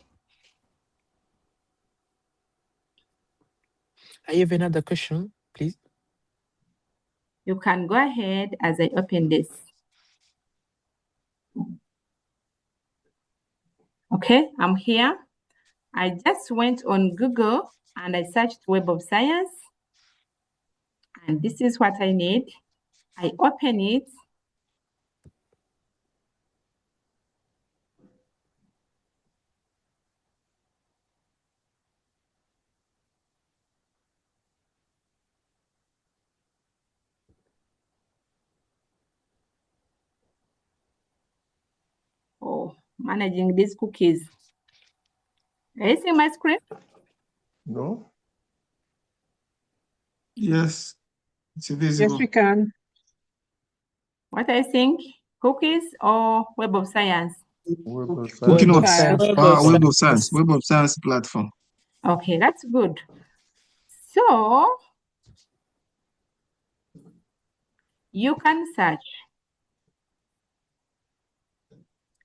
I have another question, please. You can go ahead as I open this. Okay, I'm here. I just went on Google and I searched Web of Science. And this is what I need. I open it. Oh, managing these cookies. Are you seeing my screen? No. Yes, it's visible. Yes, we can. What I think, cookies or Web of Science? Web of Science. Web of Science. Web of Science platform. Okay, that's good. So you can search.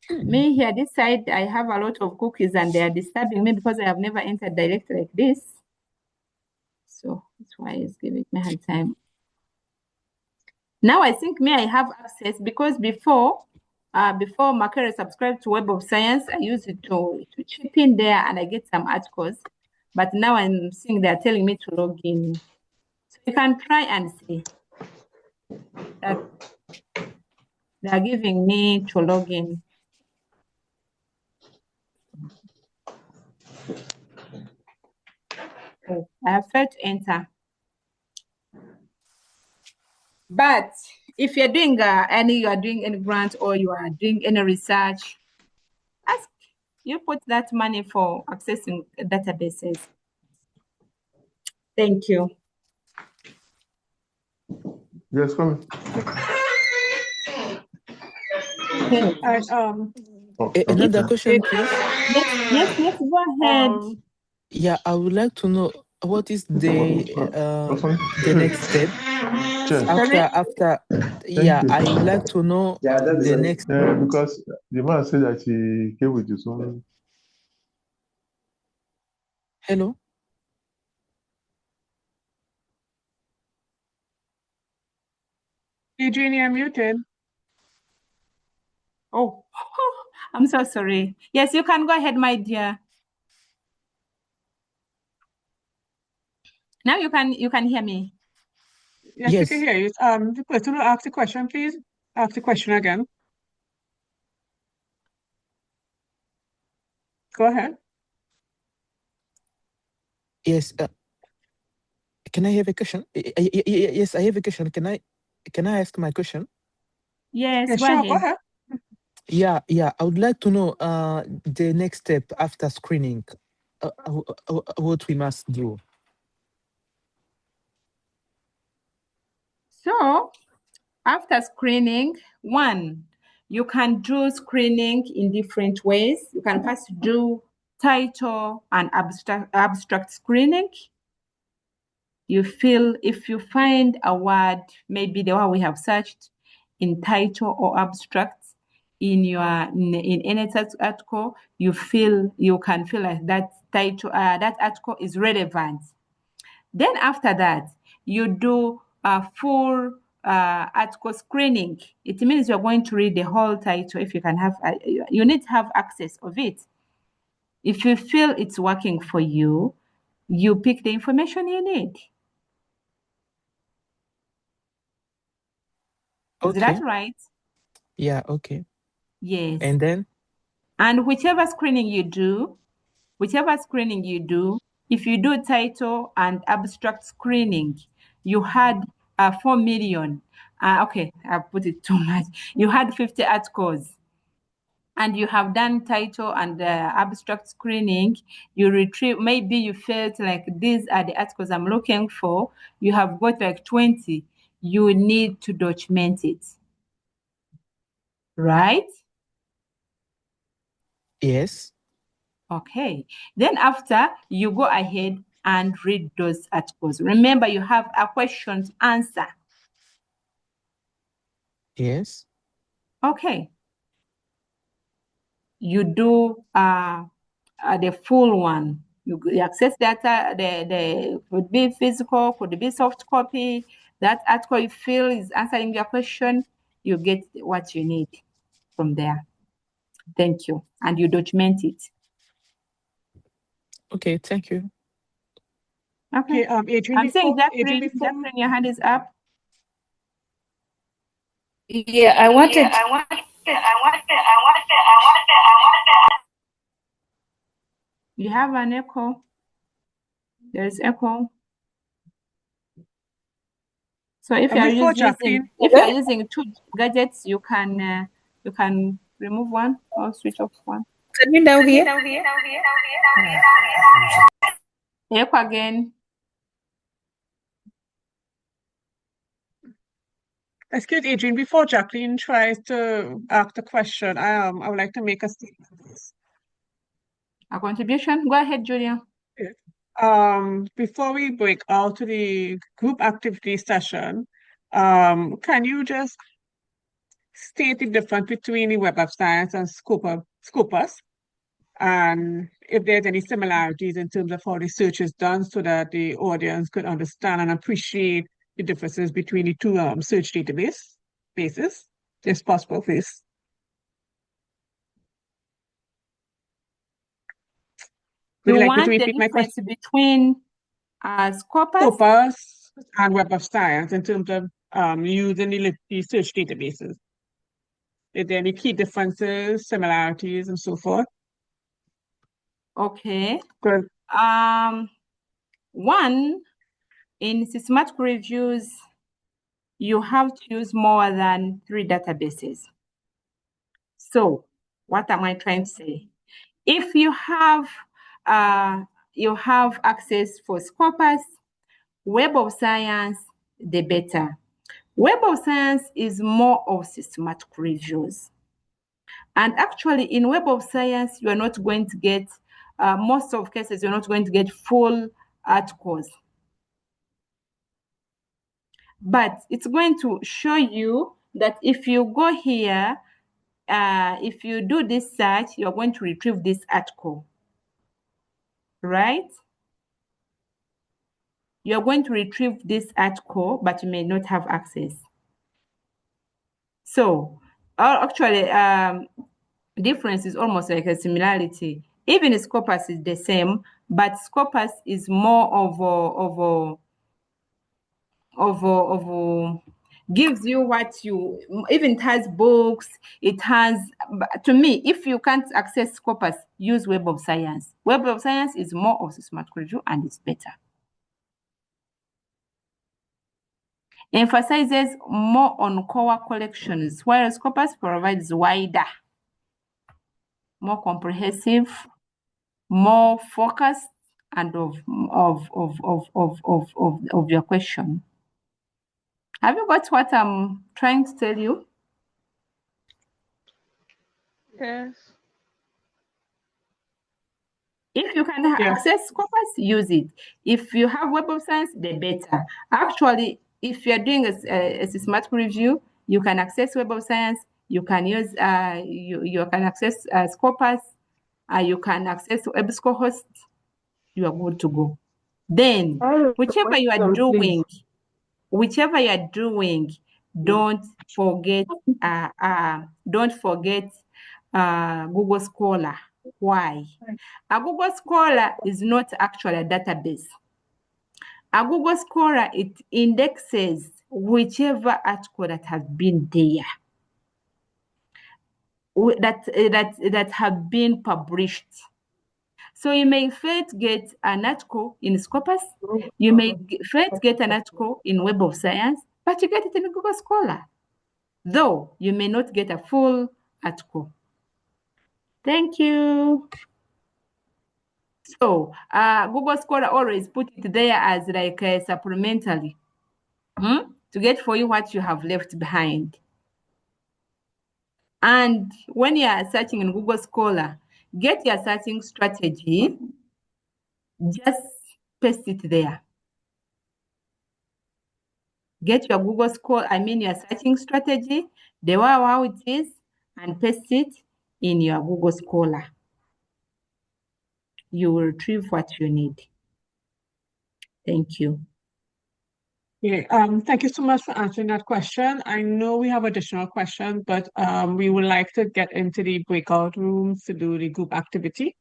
Me here, this side, I have a lot of cookies and they are disturbing me because I have never entered directly like this. So that's why it's giving me a hard time. Now I think I have access because before Makere subscribed to Web of Science, I used it to chip in there and I get some articles. But now I'm seeing they're telling me to log in. So you can try and see that they're giving me to log in. Oh, I have failed to enter. But if you're doing you are doing any grant or you are doing any research, ask you put that money for accessing databases. Thank you. Yes, come Another question, please. Yes, go ahead. Yeah, I would like to know what is the next step after. Yeah, I would like to know the next. Because the man said that he came with his own. Hello. Adrian, you're muted. Oh, I'm so sorry. Yes, you can go ahead, my dear. Now you can hear me. Yes, we can hear you. The person who asked the question, please ask the question again. Go ahead. Yes. Can I have a question? Yes, I have a question. Can I ask my question? Yes, go ahead. Yeah. I would like to know the next step after screening. What we must do. So, after screening, one, you can do screening in different ways. You can first do title and abstract screening. You feel if you find a word, maybe the one we have searched in title or abstract in any article, you can feel like that title, that article is relevant. Then after that, you do a full article screening. It means you're going to read the whole title. If you can have, you need to have access of it. If you feel it's working for you, you pick the information you need. Is that right? Yeah, okay. Yes. And then? And whichever screening you do, if you do title and abstract screening, you had 4 million. Okay, I put it too much. You had 50 articles. And you have done title and abstract screening, you retrieve, maybe you felt like these are the articles I'm looking for, you have got like 20, you need to document it. Right? Yes. Okay. Then after, you go ahead and read those articles. Remember, you have a question to answer. Yes. Okay. You do the full one. You access data, the could be physical, could be soft copy. That article you feel is answering your question, you get what you need from there. Thank you. And you document it. Okay, thank you. Okay. Adrian, I'm saying Jacqueline, your hand is up. Yeah, I wanted. You have an echo. There's echo. So if you're using two gadgets, you can remove one or switch off one. Can you now hear? Echo again. Excuse Adrian, before Jacqueline tries to ask the question, I would like to make a statement. A contribution? Go ahead, Julia. Before we break out to the group activity session, can you just state the difference between the Web of Science and Scopus? And if there's any similarities in terms of how the search is done so that the audience could understand and appreciate the differences between the two search bases, if possible, please. You want the difference between Scopus and Web of Science in terms of using the search databases? Is there any key differences, similarities, and so forth? Okay. Good. One, in systematic reviews, you have to use more than 3 databases. So what am I trying to say? If you have access for Scopus, Web of Science, the better. Web of Science is more of systematic reviews. And actually in Web of Science, you are not going to get, most of cases, you're not going to get full articles. But it's going to show you that if you go here, if you do this search, you're going to retrieve this article, right? You're going to retrieve this article, but you may not have access. So actually, difference is almost like a similarity. Even Scopus is the same, but Scopus is more gives you what you, even it has books, it has, to me, if you can't access Scopus, use Web of Science. Web of Science is more of systematic review and it's better. Emphasizes more on core collections, whereas Scopus provides wider, more comprehensive, more focused, and of your question. Have you got what I'm trying to tell you? Yes. If you can access Scopus, use it. If you have Web of Science, the better. Actually, if you're doing a systematic review, you can access Web of Science, you can use, you can access Scopus, you can access EBSCOhost, you are good to go. Then, whichever you are doing, don't forget Google Scholar. Why? A Google Scholar is not actually a database. A Google Scholar, it indexes whichever article that has been there, that have been published. So you may first get an article in Scopus, you may first get an article in Web of Science, but you get it in Google Scholar, though you may not get a full article. Thank you. So Google Scholar always put it there as like a supplementary to get for you what you have left behind. And when you are searching in Google Scholar, get your searching strategy, just paste it there. Get your Google Scholar, your searching strategy, the way how it is, and paste it in your Google Scholar. You will retrieve what you need. Thank you. Yeah, thank you so much for answering that question. I know we have additional questions, but we would like to get into the breakout rooms to do the group activity.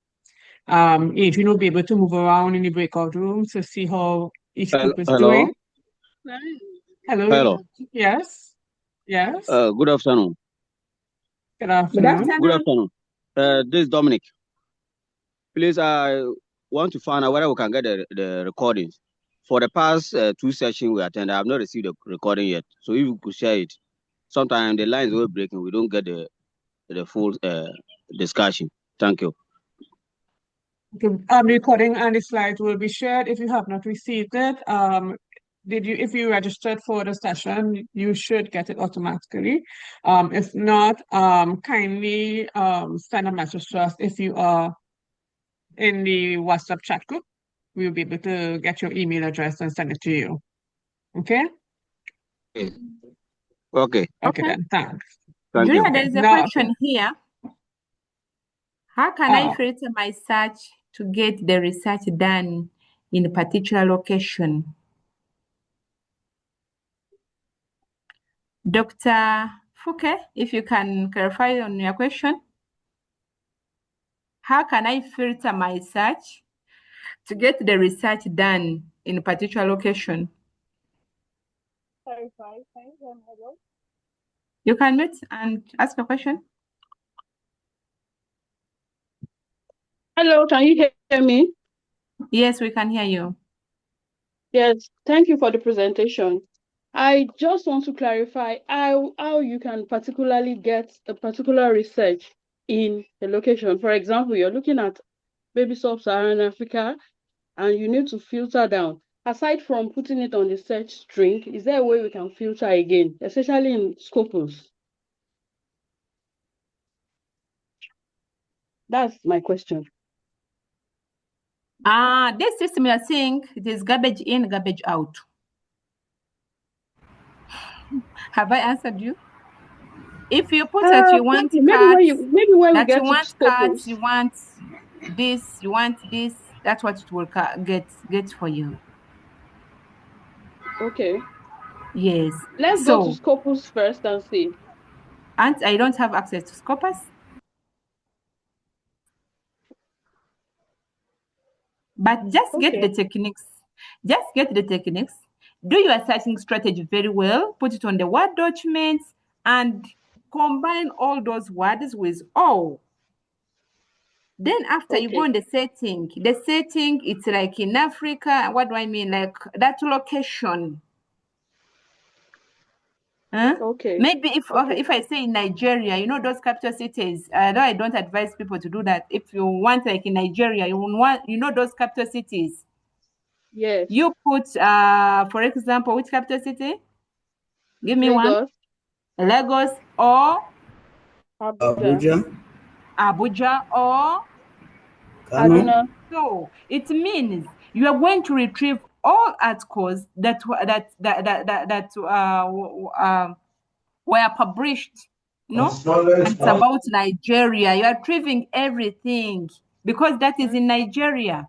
Adrian will be able to move around in the breakout rooms to see how each group is doing. Hello. Hello. Yes. Yes. Good afternoon. Good afternoon. Good afternoon. This is Dominic. Please, I want to find out whether we can get the recordings. For the past 2 sessions we attended, I have not received the recording yet. So if you could share it. Sometimes the lines were breaking, we don't get the full discussion. Thank you. The recording and the slides will be shared. If you have not received it, if you registered for the session, you should get it automatically. If not, kindly send a message to us if you are in the WhatsApp chat group. We'll be able to get your email address and send it to you. Okay? Okay. Okay then, thanks. Thank Julia, you. there is a question here. How can I filter my search to get the research done in a particular location? Dr. Fouke, if you can clarify on your question. How can I filter my search to get the research done in a particular location? You can mute and ask a question. Hello, can you hear me? Yes, we can hear you. Yes, thank you for the presentation. I just want to clarify how you can particularly get a particular research in a location. For example, you're looking at maybe sub-Saharan Africa and you need to filter down. Aside from putting it on the search string, is there a way we can filter again, especially in Scopus? That's my question. This system you're saying, it is garbage in, garbage out. Have I answered you? If you put that you want maybe when we get you want to cards, Scopus. you want this, that's what it will get for you. Okay. Yes. Let's go to Scopus first and see. And I don't have access to Scopus. But just get the techniques. Just get the techniques. Do your searching strategy very well. Put it on the Word documents and combine all those words with all. Then after you go on the setting, it's like in Africa. What do I mean? Like that location. Huh? Okay. Maybe if I say in Nigeria, you know those capital cities. Though I don't advise people to do that. If you want like in Nigeria, you know those capital cities. Yes. You put for example, which capital city? Give me one. Lagos or Abuja or Kaduna. So it means you are going to retrieve all articles that were published. No, it's about Nigeria. You are retrieving everything because that is in Nigeria.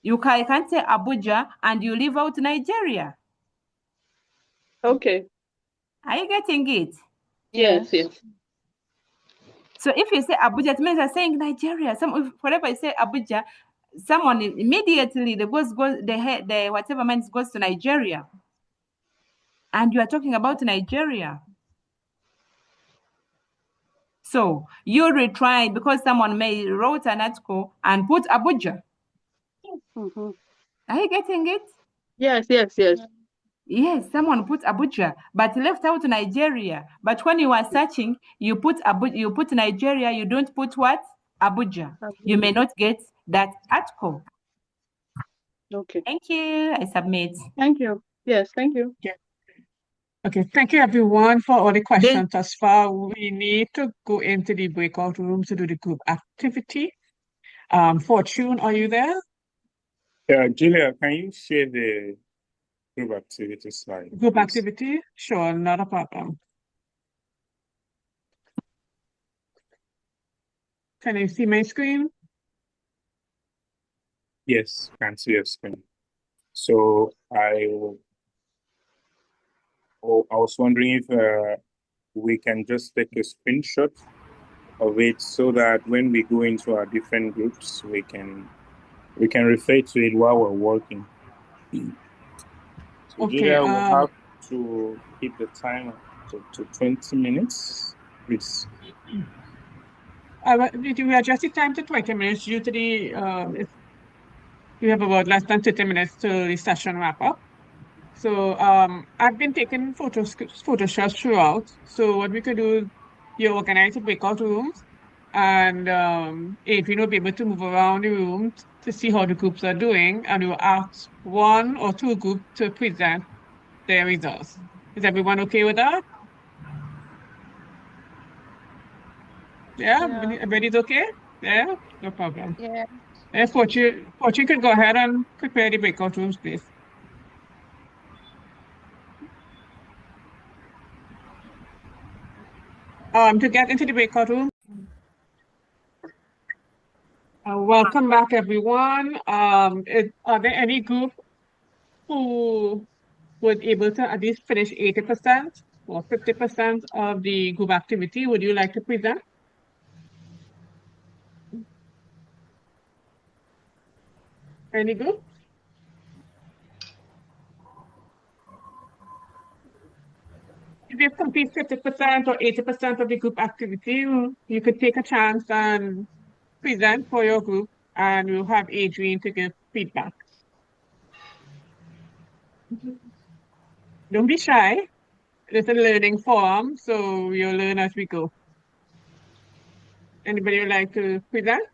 You can't say Abuja and you leave out Nigeria. Okay. Are you getting it? Yes. So if you say Abuja, it means you're saying Nigeria. Whenever you say Abuja, someone immediately the whatever means goes to Nigeria. And you are talking about Nigeria. So you retry because someone may wrote an article and put Abuja. Mm-hmm. Are you getting it? Yes. Yes, someone put Abuja, but left out Nigeria. But when you are searching, you put Nigeria, you don't put what? Abuja. You may not get that article. Okay. Thank you. I submit. Thank you. Yes, thank you. Yeah. Okay, thank you everyone for all the questions thus far. We need to go into the breakout room to do the group activity. Fortune, are you there? Yeah, Julia, can you share the group activity slide? Group activity? Sure, not a problem. Can you see my screen? Yes, can see your screen. So I was wondering if we can just take a screenshot of it so that when we go into our different groups, we can refer to it while we're working. So Okay. Julia, we'll have to keep the time to 20 minutes, please. We adjust the time to 20 minutes. Usually, we have about less than 30 minutes to the session wrap up. So I've been taking photoshots throughout. So what we could do is you organize a breakout rooms, and Adrian will be able to move around the room to see how the groups are doing, and we'll ask one or two groups to present their results. Is everyone okay with that? Yeah, everybody's okay? Yeah, no problem. Yeah. Fortune could go ahead and prepare the breakout rooms, please. To get into the breakout room. Welcome back, everyone. Are there any group who was able to at least finish 80% or 50% of the group activity? Would you like to present? Any group? If you complete 50% or 80% of the group activity, you could take a chance and present for your group, and we'll have Adrian to give feedback. Don't be shy. It's a learning forum, so we'll learn as we go. Anybody would like to present?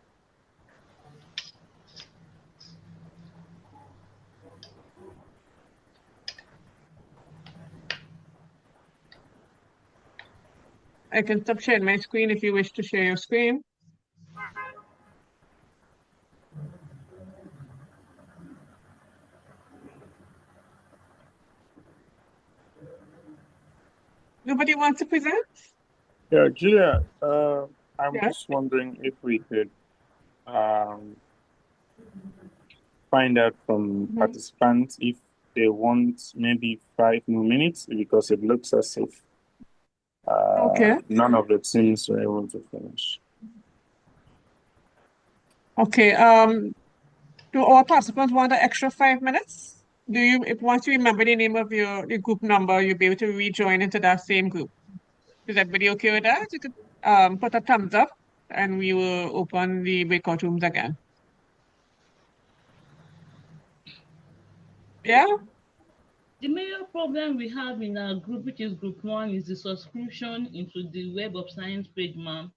I can stop sharing my screen if you wish to share your screen. Nobody wants to present? Yeah, Julia, I'm Yes. just wondering if we could find out from participants if they want maybe 5 more minutes, because it looks as if Okay. none of the teams were able to finish. Okay. Do all participants want an extra 5 minutes? Do you, if once you remember the name of your group number, you'll be able to rejoin into that same group. Is everybody okay with that? You could put a thumbs up, and we will open the breakout rooms again. Yeah. The major problem we have in our group, which is group 1, is the subscription into the Web of Science page, ma'am.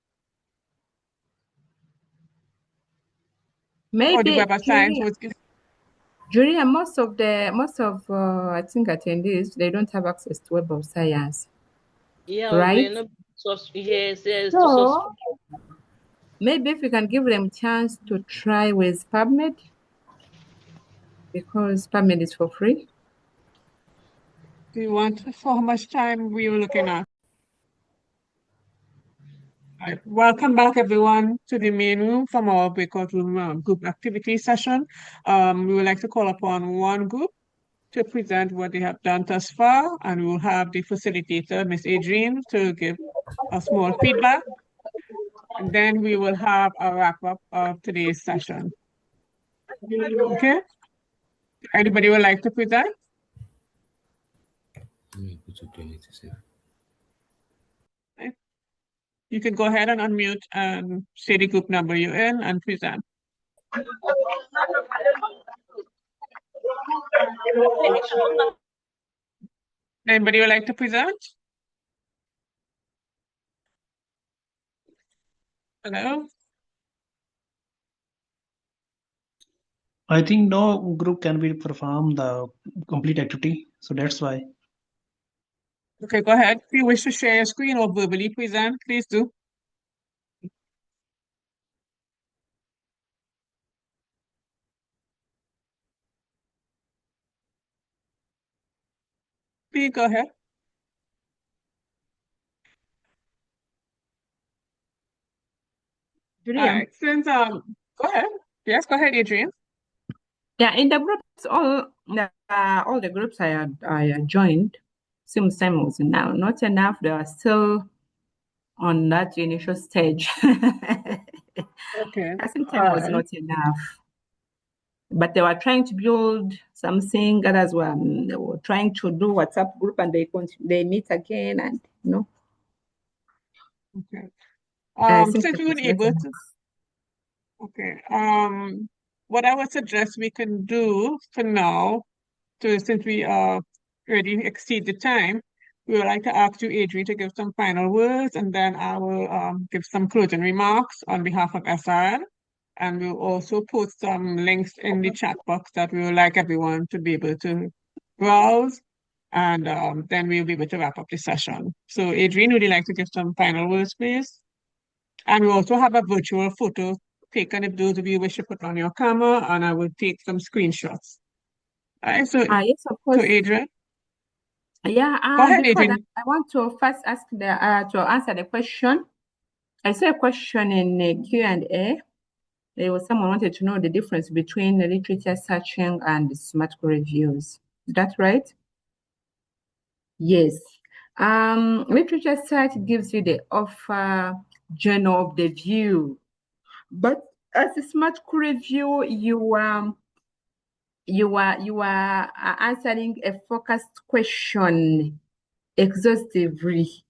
Maybe Web of Science was Julia, most of I think attendees, they don't have access to Web of Science. Yeah, right? we're not yes, to So subscribe. maybe if we can give them chance to try with PubMed, because PubMed is for free. Do you want, for how much time we were looking at? Right. Welcome back, everyone, to the main room from our breakout room group activity session. We would like to call upon one group to present what they have done thus far, and we will have the facilitator, Miss Adrienne, to give a small feedback. And then we will have a wrap-up of today's session. Okay? Anybody would like to present? Okay. You can go ahead and unmute and say the group number you're in and present. Anybody would like to present? Hello? I think no group can be perform the complete activity, so that's why. Okay, go ahead. If you wish to share your screen or verbally present, please do. Please go ahead. All right, since go ahead. Yes, go ahead, Adrienne. Yeah, in the groups, all the groups I joined seems same was now not enough. They are still on that initial stage. Okay. I think time was not enough. But they were trying to build something. Others were they were trying to do WhatsApp group, and they meet again, and you know. Okay. I think Since we were able to. Okay. What I would suggest we can do for now, since we already exceed the time, we would like to ask you, Adrienne, to give some final words, and then I will give some closing remarks on behalf of SRN. And we'll also post some links in the chat box that we would like everyone to be able to browse. And then we'll be able to wrap up the session. So Adrienne, would you like to give some final words, please? And we also have a virtual photo taken if those of you wish to put on your camera, and I will take some screenshots. All right, so, yes, of course. So Adrienne. Yeah, go ahead, before Adrienne. that, I want to first ask to answer the question. I saw a question in Q&A. There was someone wanted to know the difference between the literature searching and SMART reviews. Is that right? Yes. Literature search gives you the offer journal of the view, but as a SMART review, you are answering a focused question exhaustively.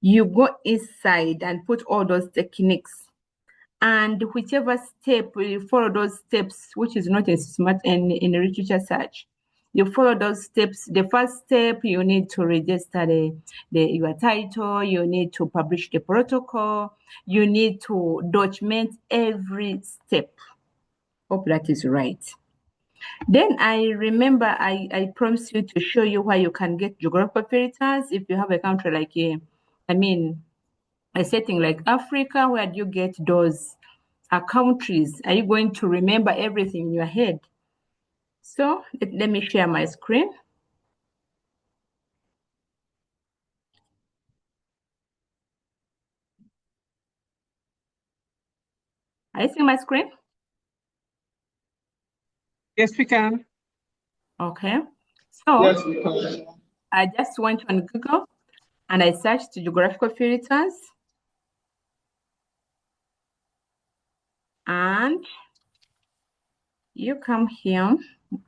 You go inside and put all those techniques And whichever step you follow those steps, which is not in smart in literature search, you follow those steps. The first step, you need to register your title, you need to publish the protocol, you need to document every step. Hope that is right. Then I remember I promised you to show you where you can get geographical filters if you have a country like a setting like Africa. Where do you get those countries? Are you going to remember everything in your head? So let me share my screen. Are you seeing my screen? Yes, we can. Okay. So Yes, we can. I just went on Google and I searched geographical filters. And you come here.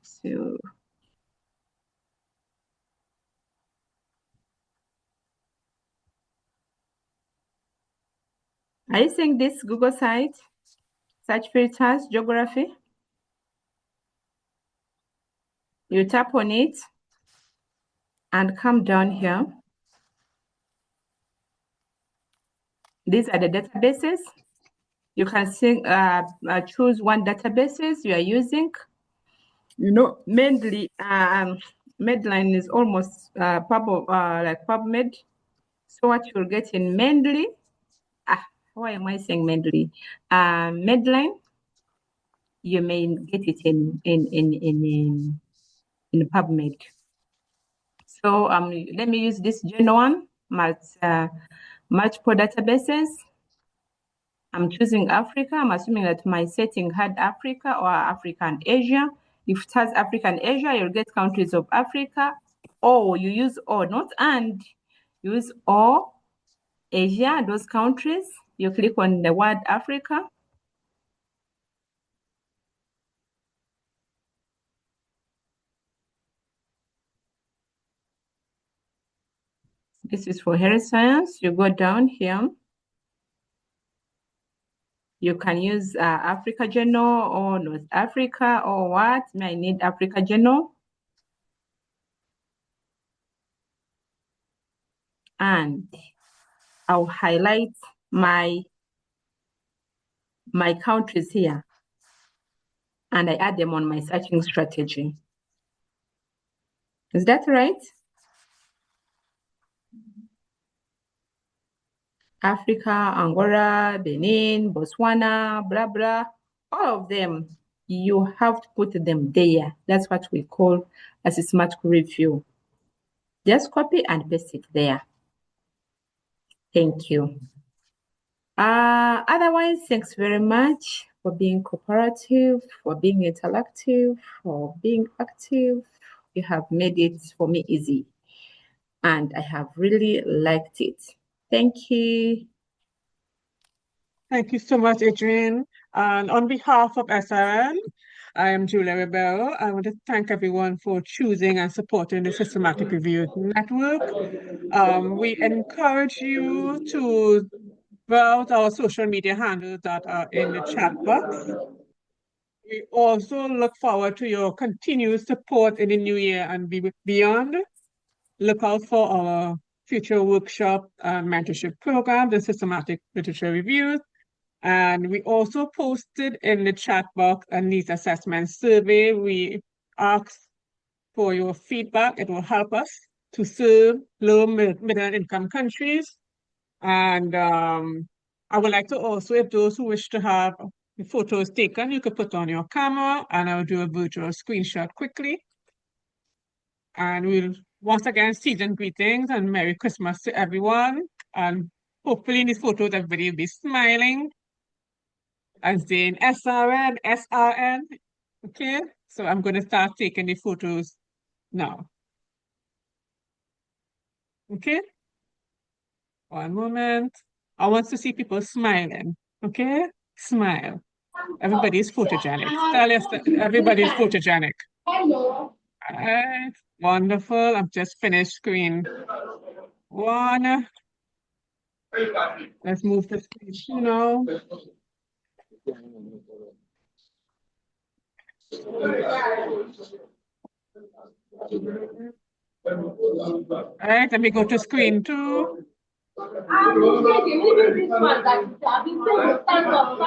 So are you seeing this Google site? Search filters, geography. You tap on it and come down here. These are the databases. You can see, choose one databases you are using. You know, mainly Medline is almost like PubMed. So what you'll get in Mendeley, why am I saying Mendeley? Medline, you may get it in PubMed. So let me use this general one, multiple databases. I'm choosing Africa. I'm assuming that my setting had Africa or Africa and Asia. If it has Africa and Asia, you'll get countries of Africa. Or you use or, not and. Use or Asia, those countries. You click on the word Africa. This is for health science. You go down here. You can use Africa Journal or North Africa or what. I need Africa Journal. And I'll highlight my countries here. And I add them on my searching strategy. Is that right? Africa, Angola, Benin, Botswana, blah, blah, all of them, you have to put them there. That's what we call as a smart query view. Just copy and paste it there. Thank you. Otherwise, thanks very much for being cooperative, for being interactive, for being active. You have made it for me easy. And I have really liked it. Thank you. Thank you so much, Adrienne. And on behalf of SRN, I am Julia Ribeiro. I want to thank everyone for choosing and supporting the Systematic Review Network. We encourage you to browse our social media handles that are in the chat box. We also look forward to your continued support in the new year and beyond. Look out for our future workshop and mentorship program, the Systematic Literature Reviews. And we also posted in the chat box a needs assessment survey. We ask for your feedback. It will help us to serve low, middle income countries. And I would like to also, if those who wish to have the photos taken, you could put on your camera and I'll do a virtual screenshot quickly. And we'll once again season greetings and Merry Christmas to everyone. And hopefully in these photos, everybody will be smiling and saying SRN, SRN. Okay, so I'm going to start taking the photos now. Okay, one moment. I want to see people smiling. Okay, smile. Everybody is photogenic. Tell us that everybody is photogenic. All right, wonderful. I've just finished screen one. Let's move to screen two now. All right, let me go to screen 2.